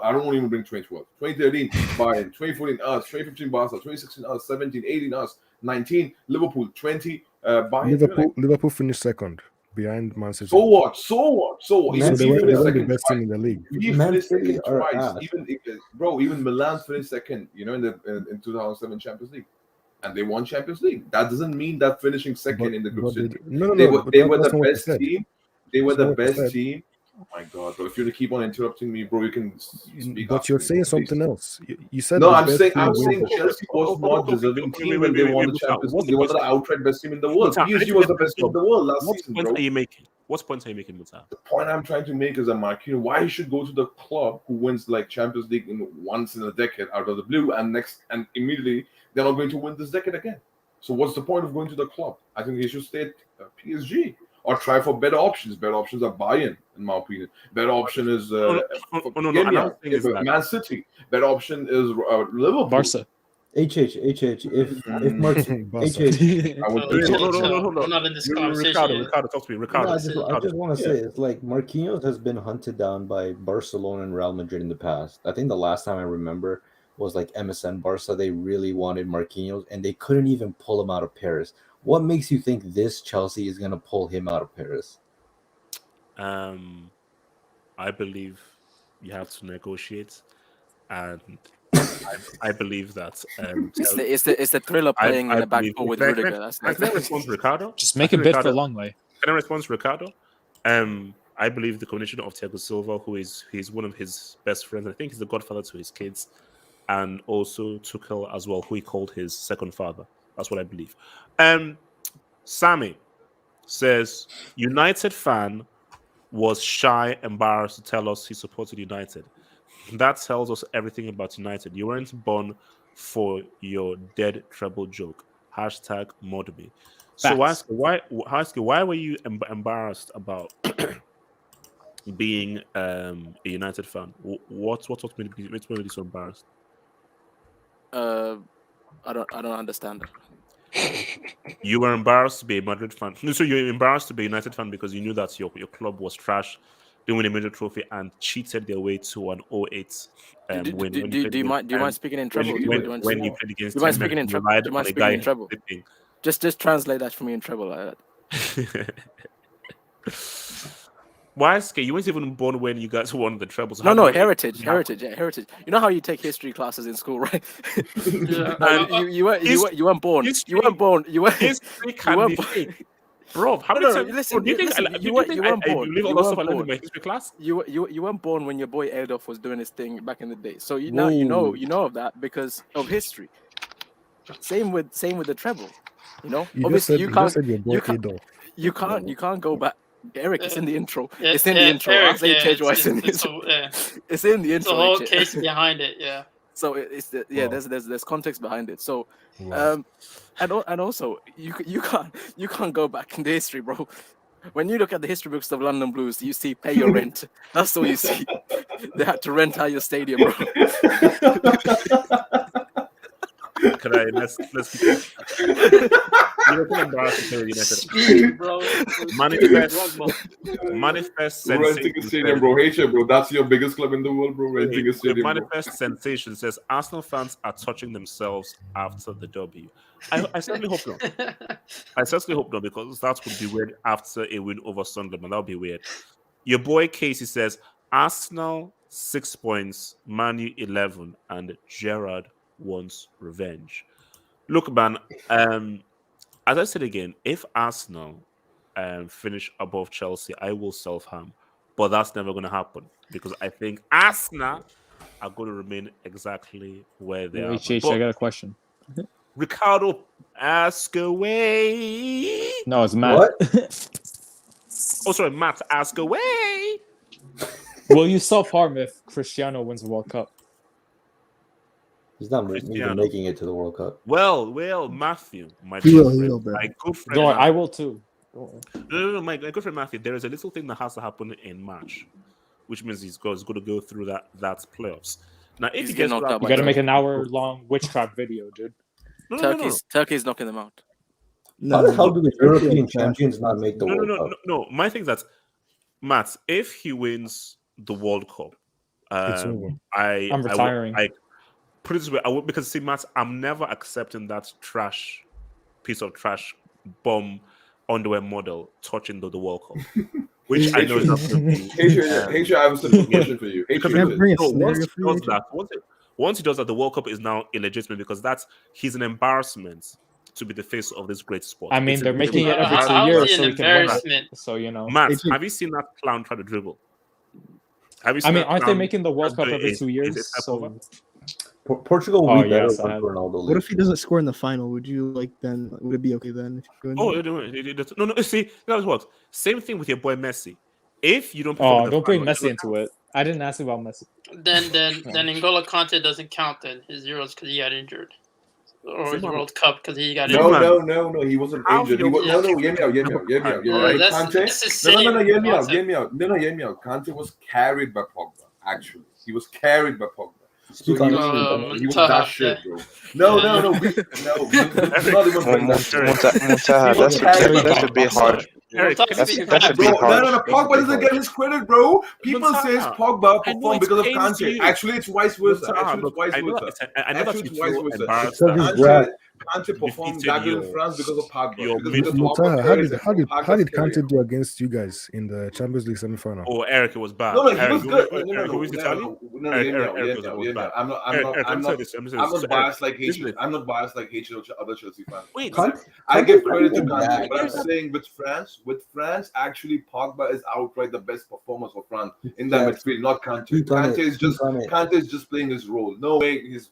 S11: I don't even bring 2012. 2013, Bayern, 2014, us, 2015, Barca, 2016, us, 17, 18, us, 19, Liverpool, 20, Bayern.
S5: Liverpool finished second behind Man City.
S11: So what?
S5: They were the best team in the league.
S11: He finished second twice. Even Milan finished second. You know, in 2007 Champions League. And they won Champions League. That doesn't mean that finishing second in the group stage. They were the best team. They were the best team. Oh my God, bro! If you're to keep on interrupting me, bro, you can speak.
S5: But you're saying something else. You said
S11: no. I'm saying Chelsea was not deserving team when they won the Champions League. They were the outright best team in the world. PSG was the best team in the world last season, bro.
S2: What point are you making? What point are you making, Musa?
S11: The point I'm trying to make is that Marquinhos, why he should go to the club who wins like Champions League once in a decade out of the blue, and immediately they're not going to win this decade again. So what's the point of going to the club? I think he should stay at PSG. Or try for better options. Better options are Bayern, in my opinion. Better option is Man City. Better option is Liverpool.
S8: Barca.
S7: If Martin
S5: Barca.
S7: HH,
S11: I would
S6: Oh,
S11: think
S6: chill,
S11: so.
S6: chill. We're not in this conversation yet.
S2: Ricardo, talk to me.
S7: no,
S2: Ricardo,
S7: I just
S2: Ricardo.
S7: want to say it's like Marquinhos has been hunted down by Barcelona and Real Madrid in the past. I think the last time I remember was like MSN Barca. They really wanted Marquinhos and they couldn't even pull him out of Paris. What makes you think this Chelsea is gonna pull him out of Paris?
S2: I believe you have to negotiate, and I believe that
S9: It's the thrill of playing in the back four with Rudiger.
S2: Can I respond to Ricardo?
S8: Just make a bid for Longley.
S2: Can I respond to Ricardo? I believe the combination of Thiago Silva, he's one of his best friends. I think he's the godfather to his kids, and also Tuchel as well, who he called his second father. That's what I believe. Sammy says United fan was shy, embarrassed to tell us he supported United. That tells us everything about United. You weren't born for your dead treble joke. Hashtag Modby. So why were you embarrassed about being a United fan? What made you so embarrassed?
S9: I don't understand it.
S2: You were embarrassed to be a Madrid fan. No, so you're embarrassed to be a United fan because you knew that your club was trash, didn't win a major trophy, and cheated their way to an 08 win.
S9: Do you mind speaking in treble?
S2: When you played against
S9: do you mind speaking in treble? Do you mind speaking in treble? Just translate that for me in treble like that.
S2: Why, you weren't even born when you guys won the trebles.
S9: No, heritage. You know how you take history classes in school, right? You weren't born. You weren't born.
S2: History can be fake. Bro, how many times?
S9: Listen, you weren't born. You weren't born when your boy Adolf was doing his thing back in the day. So you know of that because of history. Same with the treble. You know, obviously you can't go back. Eric, it's in the intro. It's in the intro.
S6: Eric,
S9: it's in the intro. It's in the intro.
S6: The whole case behind it, yeah.
S9: So there's context behind it. So, and also you can't go back in the history, bro. When you look at the history books of London Blues, you see pay your rent. That's all you see. They had to rent out your stadium, bro.
S2: Can I let's you're embarrassed to United.
S6: Bro.
S2: Manifest
S11: renting a stadium, bro. Hey, bro, that's your biggest club in the world, bro. Renting a stadium.
S2: Manifest sensation says Arsenal fans are touching themselves after the W. I certainly hope not. I certainly hope not, because that would be weird after a win over Sunderland. That would be weird. Your boy Casey says Arsenal 6 points, Man U 11, and Gerrard wants revenge. Look, man, as I said again, if Arsenal finish above Chelsea, I will self-harm. But that's never going to happen, because I think Arsenal are going to remain exactly where they are.
S8: I got a question.
S2: Ricardo, ask away.
S8: No, it's Matt.
S7: What?
S2: Oh, sorry, Matt, ask away.
S8: Will you self-harm if Cristiano wins the World Cup?
S7: He's not even making it to the World Cup.
S2: Well, Matthew, my
S1: good
S8: friend. No, I will too.
S2: No, my good friend Matthew. There is a little thing that has to happen in March, which means he's going to go through that playoffs. Now, if he gets knocked out,
S8: you got to make an hour-long witchcraft video, dude.
S9: Turkey's knocking them out.
S7: How the hell do the European champions not make the World Cup?
S2: No. My thing is that Matt, if he wins the World Cup,
S8: I'm retiring.
S2: Put it this way, because see, Matt, I'm never accepting that piece of trash bomb underwear model touching the World Cup, which I know is not going to be.
S11: I have a simple question for you.
S2: Once he does that, the World Cup is now illegitimate, because he's an embarrassment to be the face of this great sport.
S8: I mean, they're making it every 2 years, so we can win that. So you know,
S2: Matt, have you seen that clown try to dribble?
S8: Aren't they making the World Cup every 2 years?
S7: Portugal will be better with Ronaldo.
S1: What if he doesn't score in the final? Would it be okay then?
S2: No. See, that works. Same thing with your boy Messi. If you don't,
S8: don't bring Messi into it. I didn't ask about Messi.
S6: Then N'Golo Kante doesn't count then his Euros because he got injured, or his World Cup because he got injured.
S11: No, he wasn't injured. Hear me out. Kante was carried by Pogba. Actually, he was carried by Pogba.
S14: Speak
S11: So
S14: on
S11: he
S14: it.
S11: was that shit, bro. No. Do not even bring that shit.
S3: Muntaha,
S11: People
S3: that's a bit harsh.
S2: Eric,
S3: That's a
S11: Bro,
S3: bit harsh.
S11: no. Pogba doesn't get his credit, bro. People say Pogba
S2: I know
S11: performed
S2: it
S11: because of
S2: pains
S11: Kante.
S2: you.
S11: Actually, it's vice versa.
S2: Muntaha, look, I know that you feel embarrassed
S11: Kante performed that good in France because of Pogba.
S2: your
S11: Because
S5: Muntaha,
S11: Pogba
S5: how did
S11: career.
S5: Kante do against you guys in the Champions League semi-final?
S2: Oh, Eric, it was bad.
S11: No, he
S2: Eric,
S11: was good.
S2: Eric, who is Italian? Eric,
S11: I'm not biased like H. I'm not biased like H. Other Chelsea fans.
S2: Wait,
S11: I give credit to Kante, but I'm saying with France, actually Pogba is outright the best performer for France in that midfield, not Kante. Kante is just playing his role. No way he's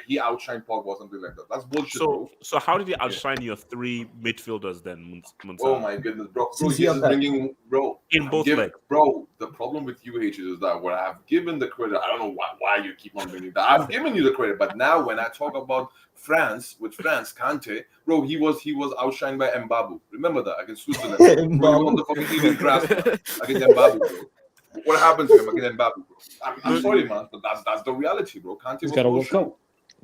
S11: he outshined Pogba or something like that. That's bullshit.
S2: So how did he outshine your three midfielders then, Muntaha?
S11: Oh my goodness, bro! He's just bringing, bro.
S2: In both legs,
S11: bro. The problem with you, H, is that when I've given the credit, I don't know why you keep on bringing that. I've given you the credit, but now when I talk about France, Kante, bro, he was outshined by Mbabu. Remember that against Switzerland. He won the fucking evening grass against Mbabu, bro. What happened to him against Mbabu, bro? I'm sorry, man, but that's the reality, bro. Kante was bullshit.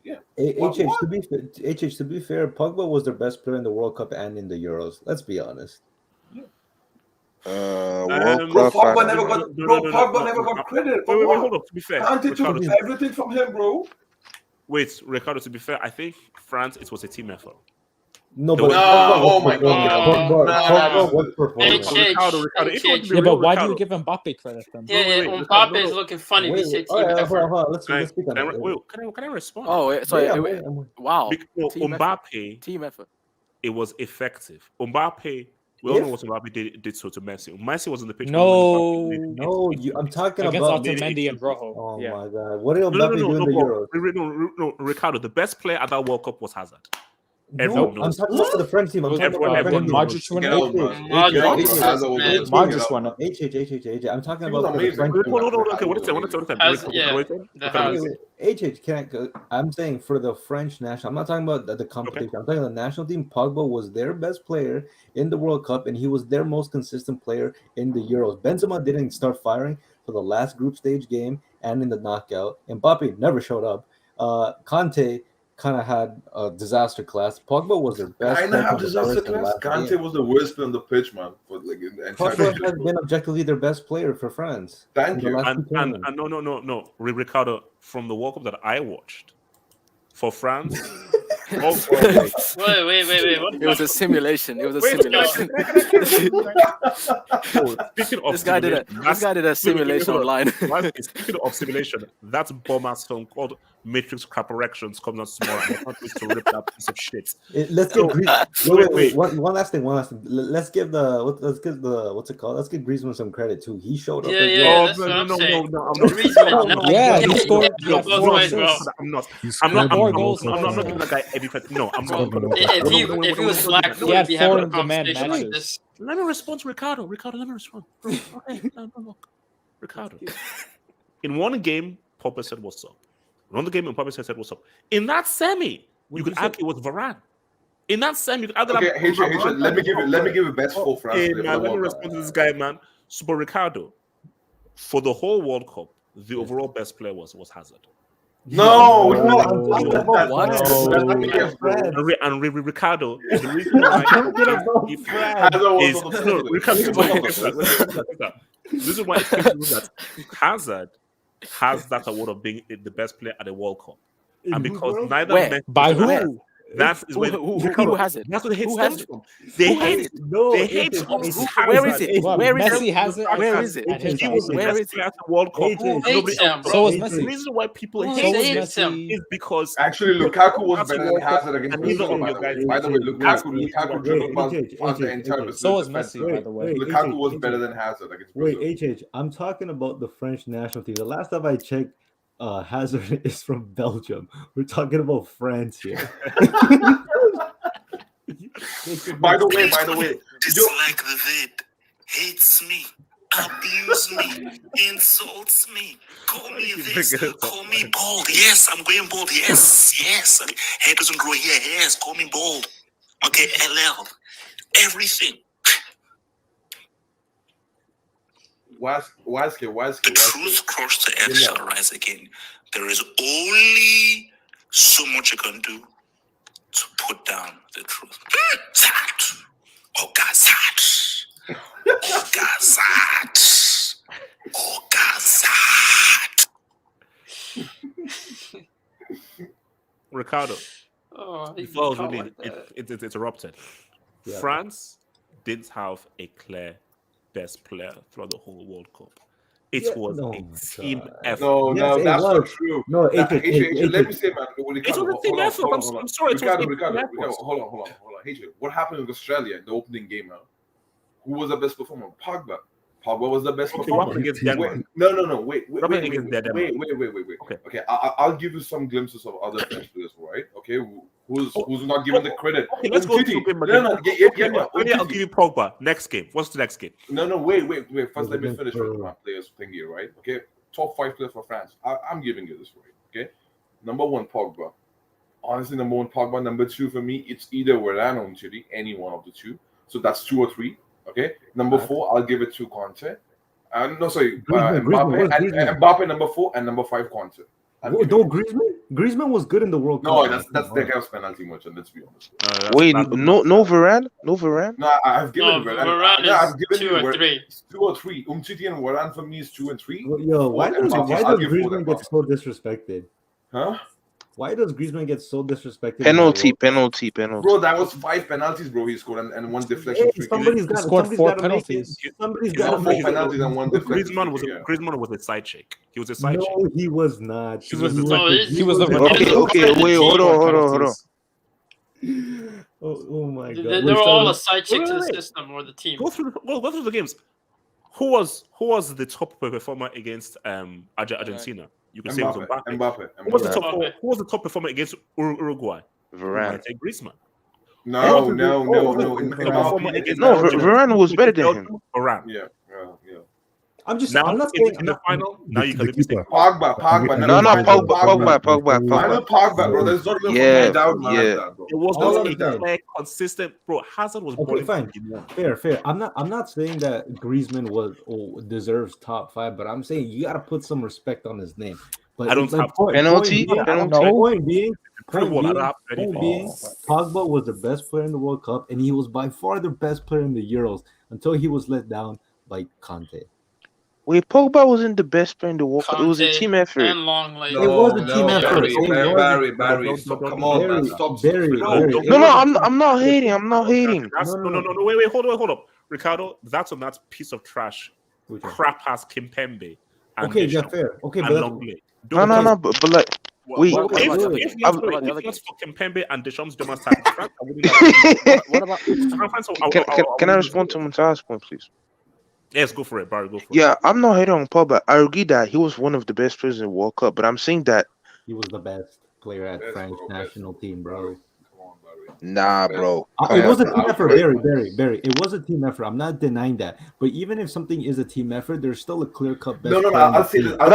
S11: Yeah.
S14: HH, to be fair, Pogba was their best player in the World Cup and in the Euros. Let's be honest.
S11: Pogba never got credit.
S2: Wait, hold on. To be fair,
S11: Kante took everything from him, bro.
S2: Wait, Ricardo. To be fair, I think France, it was a team effort.
S14: No,
S11: oh my god.
S8: Yeah, but why do you give Mbappe credit then?
S6: Mbappe is looking funny.
S14: Let's speak on it.
S2: Can I respond?
S9: Oh, sorry. Wow.
S2: Mbappe,
S9: team effort.
S2: It was effective. Mbappe, we all know what Mbappe did so to Messi. Messi was on the pitch.
S14: I'm talking
S8: against
S14: about
S8: Otamendi and Rojo.
S14: Oh my god, what did Mbappe do in the Euros?
S2: No, Ricardo, the best player at that World Cup was Hazard.
S14: Everyone knows. I'm talking about the French team. I'm talking about
S8: Modric won
S14: it. I'm talking about the French team. I'm saying for the French national. I'm not talking about the competition. I'm talking about the national team. Pogba was their best player in the World Cup, and he was their most consistent player in the Euros. Benzema didn't start firing for the last group stage game and in the knockout. Mbappe never showed up. Kante kind of had a disaster class. Pogba was their best.
S11: Kind of have disaster class. Kante was the worst player on the pitch, man.
S14: Pogba has been objectively their best player for France.
S11: Thank you.
S2: And no, Ricardo, from the World Cup that I watched for France.
S6: Wait. What?
S9: It was a simulation.
S2: Speaking of
S9: this guy did a simulation online.
S2: Speaking of simulation, that's Bomber's film called Matrix Corrections comes out tomorrow. I can't wait to rip that piece of shit.
S14: Let's give wait. One last thing. Let's give what's it called? Let's give Griezmann some credit too. He showed up.
S6: No.
S8: He scored.
S2: I'm not giving that guy any credit. No, I'm not.
S6: If he was black, he would be having a conversation like this.
S2: Let me respond to Ricardo. Let me respond. Okay, look. Ricardo. In one game, Pogba said what's up. In another game, Pogba said what's up. In that semi, you could argue it was Varane. In that semi, you could argue
S11: let me give it best for France.
S2: Hey, man, let me respond to this guy, man. Super Ricardo. For the whole World Cup, the overall best player was Hazard.
S11: No,
S2: and Ricardo is the reason why this is why that Hazard has that award of being the best player at the World Cup, and because neither
S8: by who.
S2: That is when
S9: who has it?
S2: That's what the hate stems from. They hate. Where is it?
S8: Messi has it.
S9: Where is it?
S2: Where is it? At the World Cup.
S8: So is Messi.
S2: The reason why people hate him is because
S11: actually Lukaku was better than Hazard against Brazil. By the way, Lukaku dribbled past the entire.
S8: So was Messi, by the way.
S11: Lukaku was better than Hazard against Brazil.
S14: Wait, I'm talking about the French national team. The last time I checked, Hazard is from Belgium. We're talking about France here.
S11: By the way,
S15: dislike the vid, hates me, abuse me, insults me, call me this, call me bold. Yes, I'm going bold. Yes. Hair doesn't grow here. Yes, call me bold. Okay, LL, everything.
S11: The
S15: truth crushed the earth shall rise again. There is only so much you can do to put down the truth. Zat! Ogazat! Ogazat! Ogazat!
S2: Ricardo,
S6: Oh,
S2: before I was really it erupted.
S14: Yeah.
S2: France didn't have a clear best player throughout the whole World Cup. It
S14: Yeah,
S2: was
S14: no,
S2: a
S14: my
S2: team
S14: God.
S2: effort.
S11: No,
S14: Yes,
S11: no,
S14: it
S11: that's not
S14: was.
S11: true.
S14: No,
S11: Nah,
S14: AJ,
S11: let me say, man.
S2: It was a team effort. I'm sorry, it was a team effort.
S11: Hold on. AJ, what happened with Australia in the opening game now? Who was the best performer? Pogba. Pogba was the best
S2: Okay, what
S11: performer.
S2: happened against Denmark?
S11: Wait, no. Wait.
S2: What happened against Denmark?
S11: Wait. Okay, I'll give you some glimpses of other French players, right? Okay, who's not given the credit?
S2: Okay, let's go through game again. I'll give you Pogba. Next game. What's the next game?
S11: No, wait. First, let me finish with my players thingy, right? Okay, top 5 players for France. I'm giving you this, right? Okay, number 1, Pogba. Honestly, number 1, Pogba. Number 2 for me, it's either Varane or Chidi, any one of the two. So that's 2 or 3. Okay, number 4, I'll give it to Kounde. Mbappe number 4 and number 5 Kounde.
S14: Griezmann was good in the World Cup.
S11: No, that's that guy's penalty much, and let's be honest.
S3: Wait, no Varane? No Varane?
S11: No, I've given Varane.
S6: Varane is 2 or 3.
S11: 2 or 3. Umtiti and Varane for me is 2 and 3.
S14: Yo, why does Griezmann get so disrespected?
S11: Huh?
S14: Why does Griezmann get so disrespected?
S3: Penalty.
S11: Bro, that was 5 penalties, bro. He scored and 1 deflection.
S14: Hey, somebody's got 4 penalties. Somebody's got
S11: 4 penalties and 1 deflection.
S2: Griezmann was a side chick. He was a side chick.
S14: No, he was not.
S2: He was the
S3: Okay, wait, hold on.
S14: Oh my God.
S6: They were all a side chick to the system or the team.
S2: Go through the games. Who was the top performer against Argentina? You can say it was
S11: Mbappe.
S2: Who was the top performer against Uruguay?
S3: Varane.
S2: Griezmann.
S11: No.
S3: Varane was better than him.
S2: Varane.
S11: Yeah.
S14: I'm not
S2: in
S14: saying
S2: the final. Now you can
S11: Pogba.
S3: No, Pogba.
S11: Pogba, bro. There's not
S3: Yeah.
S11: doubt, man. Like that, bro.
S2: It was not a clear, consistent, bro. Hazard was
S14: okay, fine. Fair. I'm not saying that Griezmann deserves top 5, but I'm saying you gotta put some respect on his name. But
S2: I don't have
S3: penalty.
S14: Point being, Pogba was the best player in the World Cup, and he was by far the best player in the Euros until he was let down by Kounde.
S3: Wait, Pogba wasn't the best player in the World Cup. It was a team effort.
S6: And Longley.
S14: It was a team effort.
S11: Barry, stop. Come on, man. Stop.
S3: No, I'm not hating.
S2: No. Wait, hold up. Ricardo, that's on that piece of trash. Crap ass Kimpembe.
S14: Okay, yeah, fair. Okay, but
S2: Longley.
S3: No, but like, wait.
S2: If that's for Kimpembe and Deschamps' Thomas
S3: Can I respond to Monta's point, please?
S2: Yes, go for it, Barry. Go for it.
S3: Yeah, I'm not hating on Pogba. I agree that he was one of the best players in the World Cup, but I'm saying that
S14: he was the best player at French national team, bro.
S3: Nah, bro.
S14: It was a team effort, Barry. It was a team effort. I'm not denying that. But even if something is a team effort, there's still a clear-cut best.
S11: No. I'll say this.
S3: But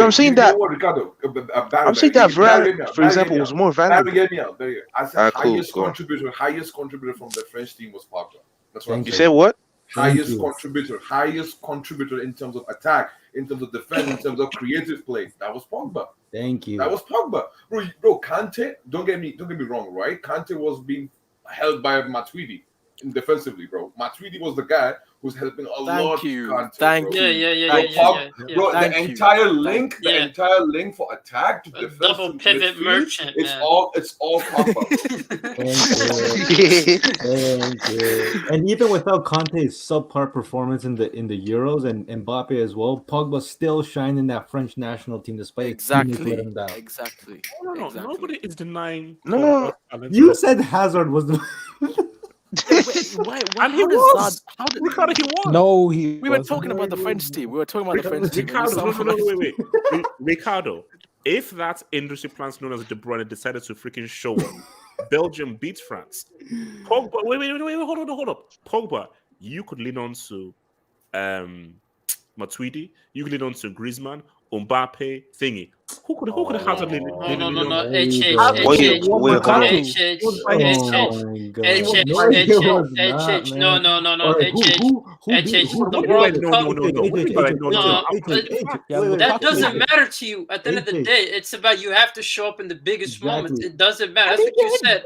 S3: I'm saying that. I'm saying that Varane, for example, was more valuable.
S11: Barry, I said highest contributor from the French team was Pogba. That's what
S3: you said. What?
S11: Highest contributor in terms of attack, in terms of defense, in terms of creative play. That was Pogba.
S14: Thank you.
S11: That was Pogba. Bro, Kounde, don't get me wrong, right? Kounde was being held by Matuidi defensively, bro. Matuidi was the guy who's helping a lot.
S6: Thank you. Yeah.
S11: Bro, the entire link for attack to defense,
S6: double pivot merchant.
S11: It's all Pogba.
S14: Thank you. And even without Conte's subpar performance in the Euros and Mbappe as well, Pogba still shined in that French national team despite
S9: exactly.
S2: No, nobody is denying.
S3: No.
S14: You said Hazard was the.
S9: Why?
S2: And he was. Ricardo, he was.
S8: No,
S9: we were talking about the French team.
S2: Wait. Ricardo, if that industry plants known as De Bruyne decided to freaking show up, Belgium beats France. Pogba, wait, hold up. Pogba, you could lean on to Matuidi, you could lean on to Griezmann, Mbappe, thingy. Who could have had
S6: No. The World Cup. That doesn't matter to you. At the end of the day, it's about you have to show up in the biggest moments. It doesn't matter. That's what you said.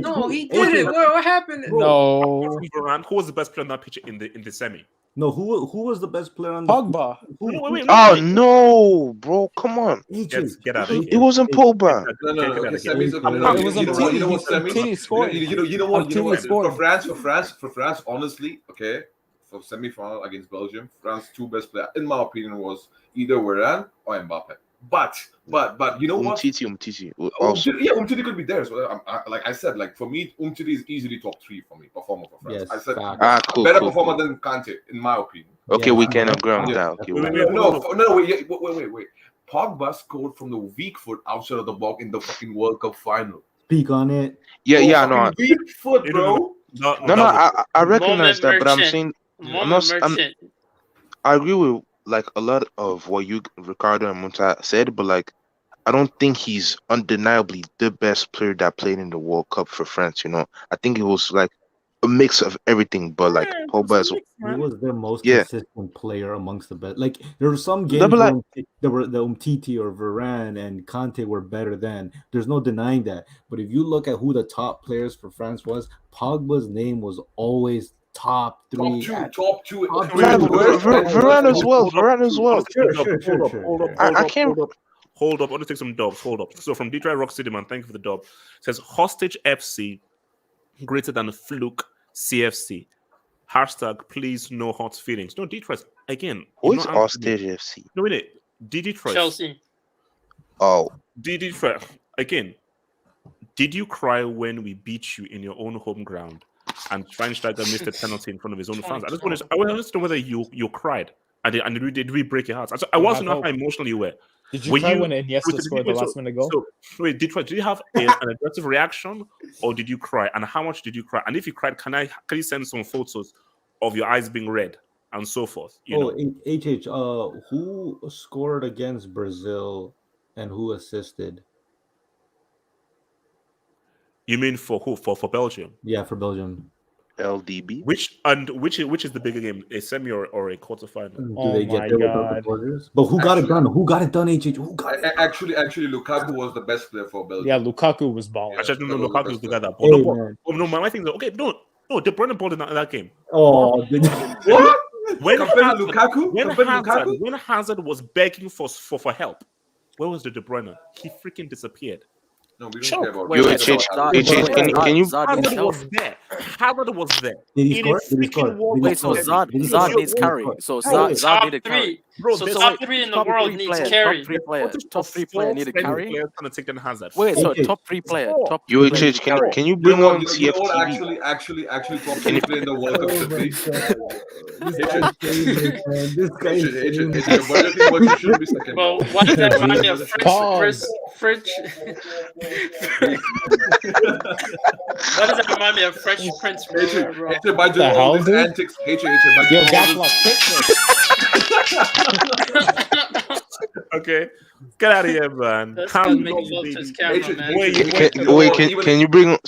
S6: No, he did it. What happened?
S8: No.
S2: Who was the best player on that pitch in the semi?
S14: No, who was the best player on
S8: Pogba?
S3: Oh no, bro! Come on.
S2: Get out of
S3: It
S2: here.
S3: wasn't Pogba.
S11: No. Okay, semis. Okay,
S8: It was
S11: you know what?
S8: Umtiti scored.
S11: You know what? For France, honestly, okay, for semi-final against Belgium, France' two best players, in my opinion, was either Varane or Mbappe. But you know what?
S3: Umtiti. Also.
S11: Umtiti could be there. So like I said, like for me, Umtiti is easily top 3 for me performer for France.
S14: Yes,
S11: I said
S3: cool,
S11: better
S3: cool,
S11: performer than Kante, in my opinion.
S3: Okay, we can agree on that. Okay,
S11: Wait. Pogba scored from the weak foot outside of the box in the fucking World Cup final.
S14: Speak on it.
S3: Yeah, no.
S11: Weak foot, bro.
S3: No, I recognize that, but I'm saying I agree with like a lot of what you, Ricardo and Munta said, but like I don't think he's undeniably the best player that played in the World Cup for France. You know, I think it was like a mix of everything, but like Pogba as well.
S14: He was their most consistent player amongst the best. Like there were some games where there were the Umtiti or Varane and Kante were better than. There's no denying that. But if you look at who the top players for France was, Pogba's name was always top 3.
S11: Top two.
S3: Varane as well.
S2: Hold up. I want to take some dubs. Hold up. So from Detroit Rock City, man, thank you for the dub. It says Hostage FC greater than Fluke CFC. Hashtag please no hot feelings. No, Detroit again.
S3: Who is Hostage FC?
S2: No, wait. Detroit.
S6: Chelsea.
S3: Oh.
S2: Detroit again. Did you cry when we beat you in your own home ground and Schweinsteiger missed a penalty in front of his own fans? I want to know whether you cried and did we break your hearts? I want to know how emotional you were.
S8: Did you cry when Iniesta scored the last minute goal?
S2: So, wait, Detroit, did you have an aggressive reaction or did you cry? And how much did you cry? And if you cried, can you send some photos of your eyes being red and so forth?
S14: Who scored against Brazil and who assisted?
S2: You mean for who? For Belgium?
S14: Yeah, for Belgium.
S3: LDB.
S2: Which is the bigger game, a semi or a quarterfinal?
S14: Do they get there without the borders? But who got it done? Who got it done? Who got it?
S11: Actually, Lukaku was the best player for Belgium.
S8: Yeah, Lukaku was balling.
S2: Actually, no, Lukaku was the guy that
S14: balled.
S2: No, my thing is okay. No, De Bruyne balled in that game.
S14: Oh,
S11: what? When
S2: Hazard was begging for help, where was the De Bruyne? He freaking disappeared.
S11: No, we don't care about
S3: Can you?
S2: Hazard was there.
S14: Did he score?
S9: Wait, so Zard needs carry. So Zard needed carry.
S6: Bro, so top 3 in the world needs carry.
S9: Top three player needed carry.
S2: Trying to take down Hazard.
S9: Wait, so top 3 player.
S3: Can you bring on CFTV?
S11: Actually, top 3 player in the World Cup should be.
S14: This guy is
S11: second.
S6: Well, why does that remind me of French? Why does that remind me of Fresh Prince?
S11: By doing all these antics,
S2: Okay, get out of here, man.
S3: Can you bring on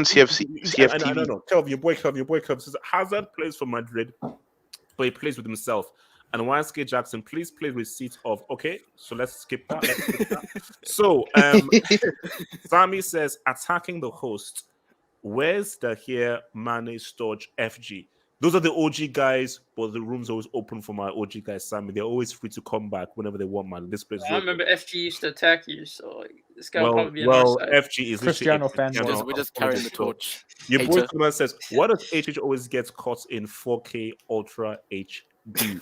S3: CFC? CFTV?
S2: No. Kelv, your boy says Hazard plays for Madrid, but he plays with himself. And YSK Jackson, please play receipt of. Okay, so let's skip that. So, Sami says attacking the host. Where's the here Mane Storage FG? Those are the OG guys, but the room's always open for my OG guys, Sammy. They're always free to come back whenever they want, man. This place.
S6: I remember FG used to attack you, so this guy will probably be on our side.
S2: FG is
S8: Cristiano fan.
S9: We're just carrying the torch.
S2: Your boy Kuman says, "Why does HH always get caught in 4K Ultra HD?"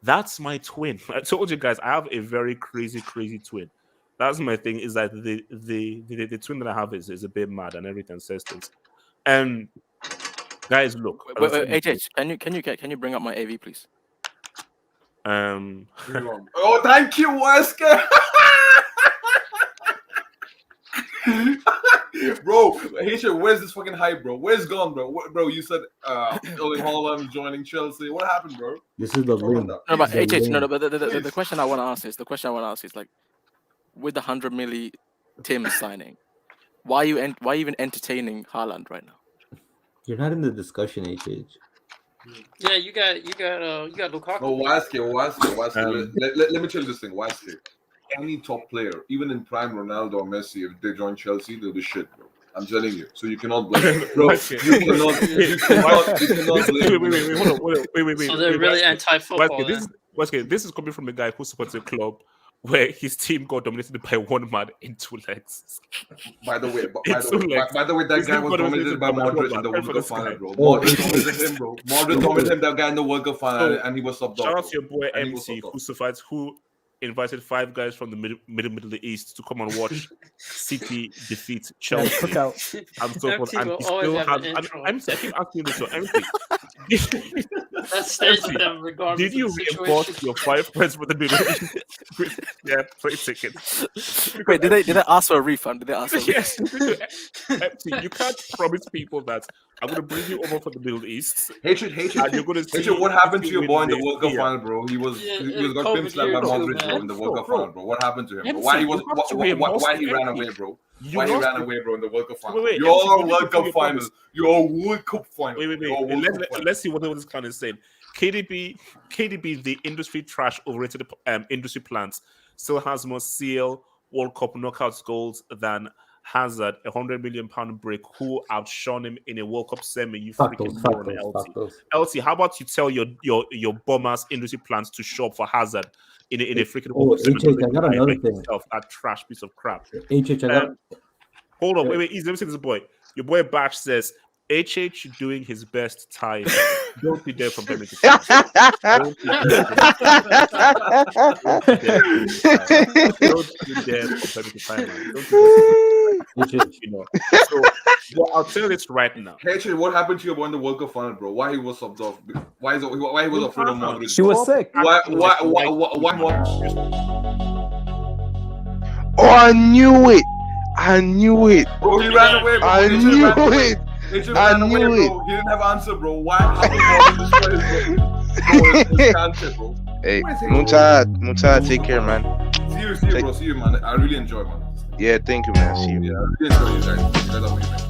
S2: That's my twin. I told you guys, I have a very crazy twin. That's my thing. Is that the twin that I have is a bit mad and everything says things. And guys, look.
S9: Wait, HH, can you bring up my AV, please?
S11: Oh, thank you, Wesker. Bro, Haitian, where's this fucking hype, bro? Where's gone, bro? Bro, you said Erling Haaland joining Chelsea. What happened, bro?
S14: This is the link.
S9: No, but HH, but the question I want to ask is like, with the 100 milli Tim signing, why are you even entertaining Haaland right now?
S14: You're not in the discussion, HH.
S6: Yeah, you got Lukaku.
S11: No, Waske. Let me tell you this thing, Waske. Any top player, even in prime Ronaldo or Messi, if they join Chelsea, they'll be shit, bro. I'm telling you. So you cannot blame, bro. You cannot blame.
S2: Wait, hold on. Wait.
S6: So they're really anti-football.
S2: This is coming from a guy who supports a club where his team got dominated by one man in 2 legs.
S11: By the way, that guy was dominated by Modric in the World Cup final, bro. Modric dominated him, bro. Modric dominated that guy in the World Cup final, and he was subbed off.
S2: Shout out to your boy MC, who invited 5 guys from the Middle East to come and watch City defeat Chelsea. And so forth. And he still has. MC, I keep asking this. So MC,
S6: That stays with them regardless.
S2: did you
S6: of the
S2: reinforce
S6: situation.
S2: your 5 friends for the Middle East with their plane tickets?
S9: Wait, did they ask for a refund? Did they ask for a
S2: Yes. MC, you can't promise people that I'm going to bring you over for the Middle East.
S11: Hatred.
S2: And you're going to see
S11: What happened to your boy in the
S2: win
S11: World Cup
S2: here.
S11: final, bro? He was got
S6: COVID
S11: pimp slapped by
S6: year too,
S11: Modric, bro,
S6: man.
S11: in the World Cup final, bro. What happened to him? Bro?
S2: MC,
S11: Why he
S2: you have to reimburse
S11: why he
S2: him,
S11: ran
S2: MC.
S11: away, bro?
S2: You
S11: Why he
S2: lost
S11: ran
S2: it.
S11: away, bro, in the World Cup final?
S2: Wait,
S11: Your
S2: MC,
S11: World Cup
S2: you
S11: final. Your World Cup final.
S2: Wait.
S11: Your World Cup final.
S2: Let's see what this kind of saying. KDB, the industry trash, overrated industry plants, still has more CL World Cup knockouts goals than Hazard, £100 million break, who outshone him in a World Cup semi. You freaking moron, LT. LT, how about you tell your bum-ass industry plants to show up for Hazard in a freaking World Cup semi?
S14: HH, I got another thing.
S2: That trash piece of crap.
S14: HH, I got.
S2: Hold on, wait, easy. Let me see this boy. Your boy Bash says HH doing his best time. Don't be there from time to time. Don't be there from time to time, man. You know. So, well, I'll tell you this right now.
S11: Hatred, what happened to your boy in the World Cup final, bro? Why he was subbed off? Why he was afraid of Modric?
S8: She was sick.
S11: Why?
S3: Oh, I knew it.
S11: Bro, he ran away, bro.
S3: I knew it.
S11: Hatred
S3: I
S11: ran away,
S3: knew
S11: bro.
S3: it.
S11: He didn't have answer, bro. Why? How did Modric destroy his bro? It's cancer, bro.
S3: Hey, Muntad, take care, man.
S11: See you, bro. See you, man. I really enjoy, man.
S3: Yeah, thank you, man. See you.
S11: Yeah, I really enjoy you guys. You guys are amazing.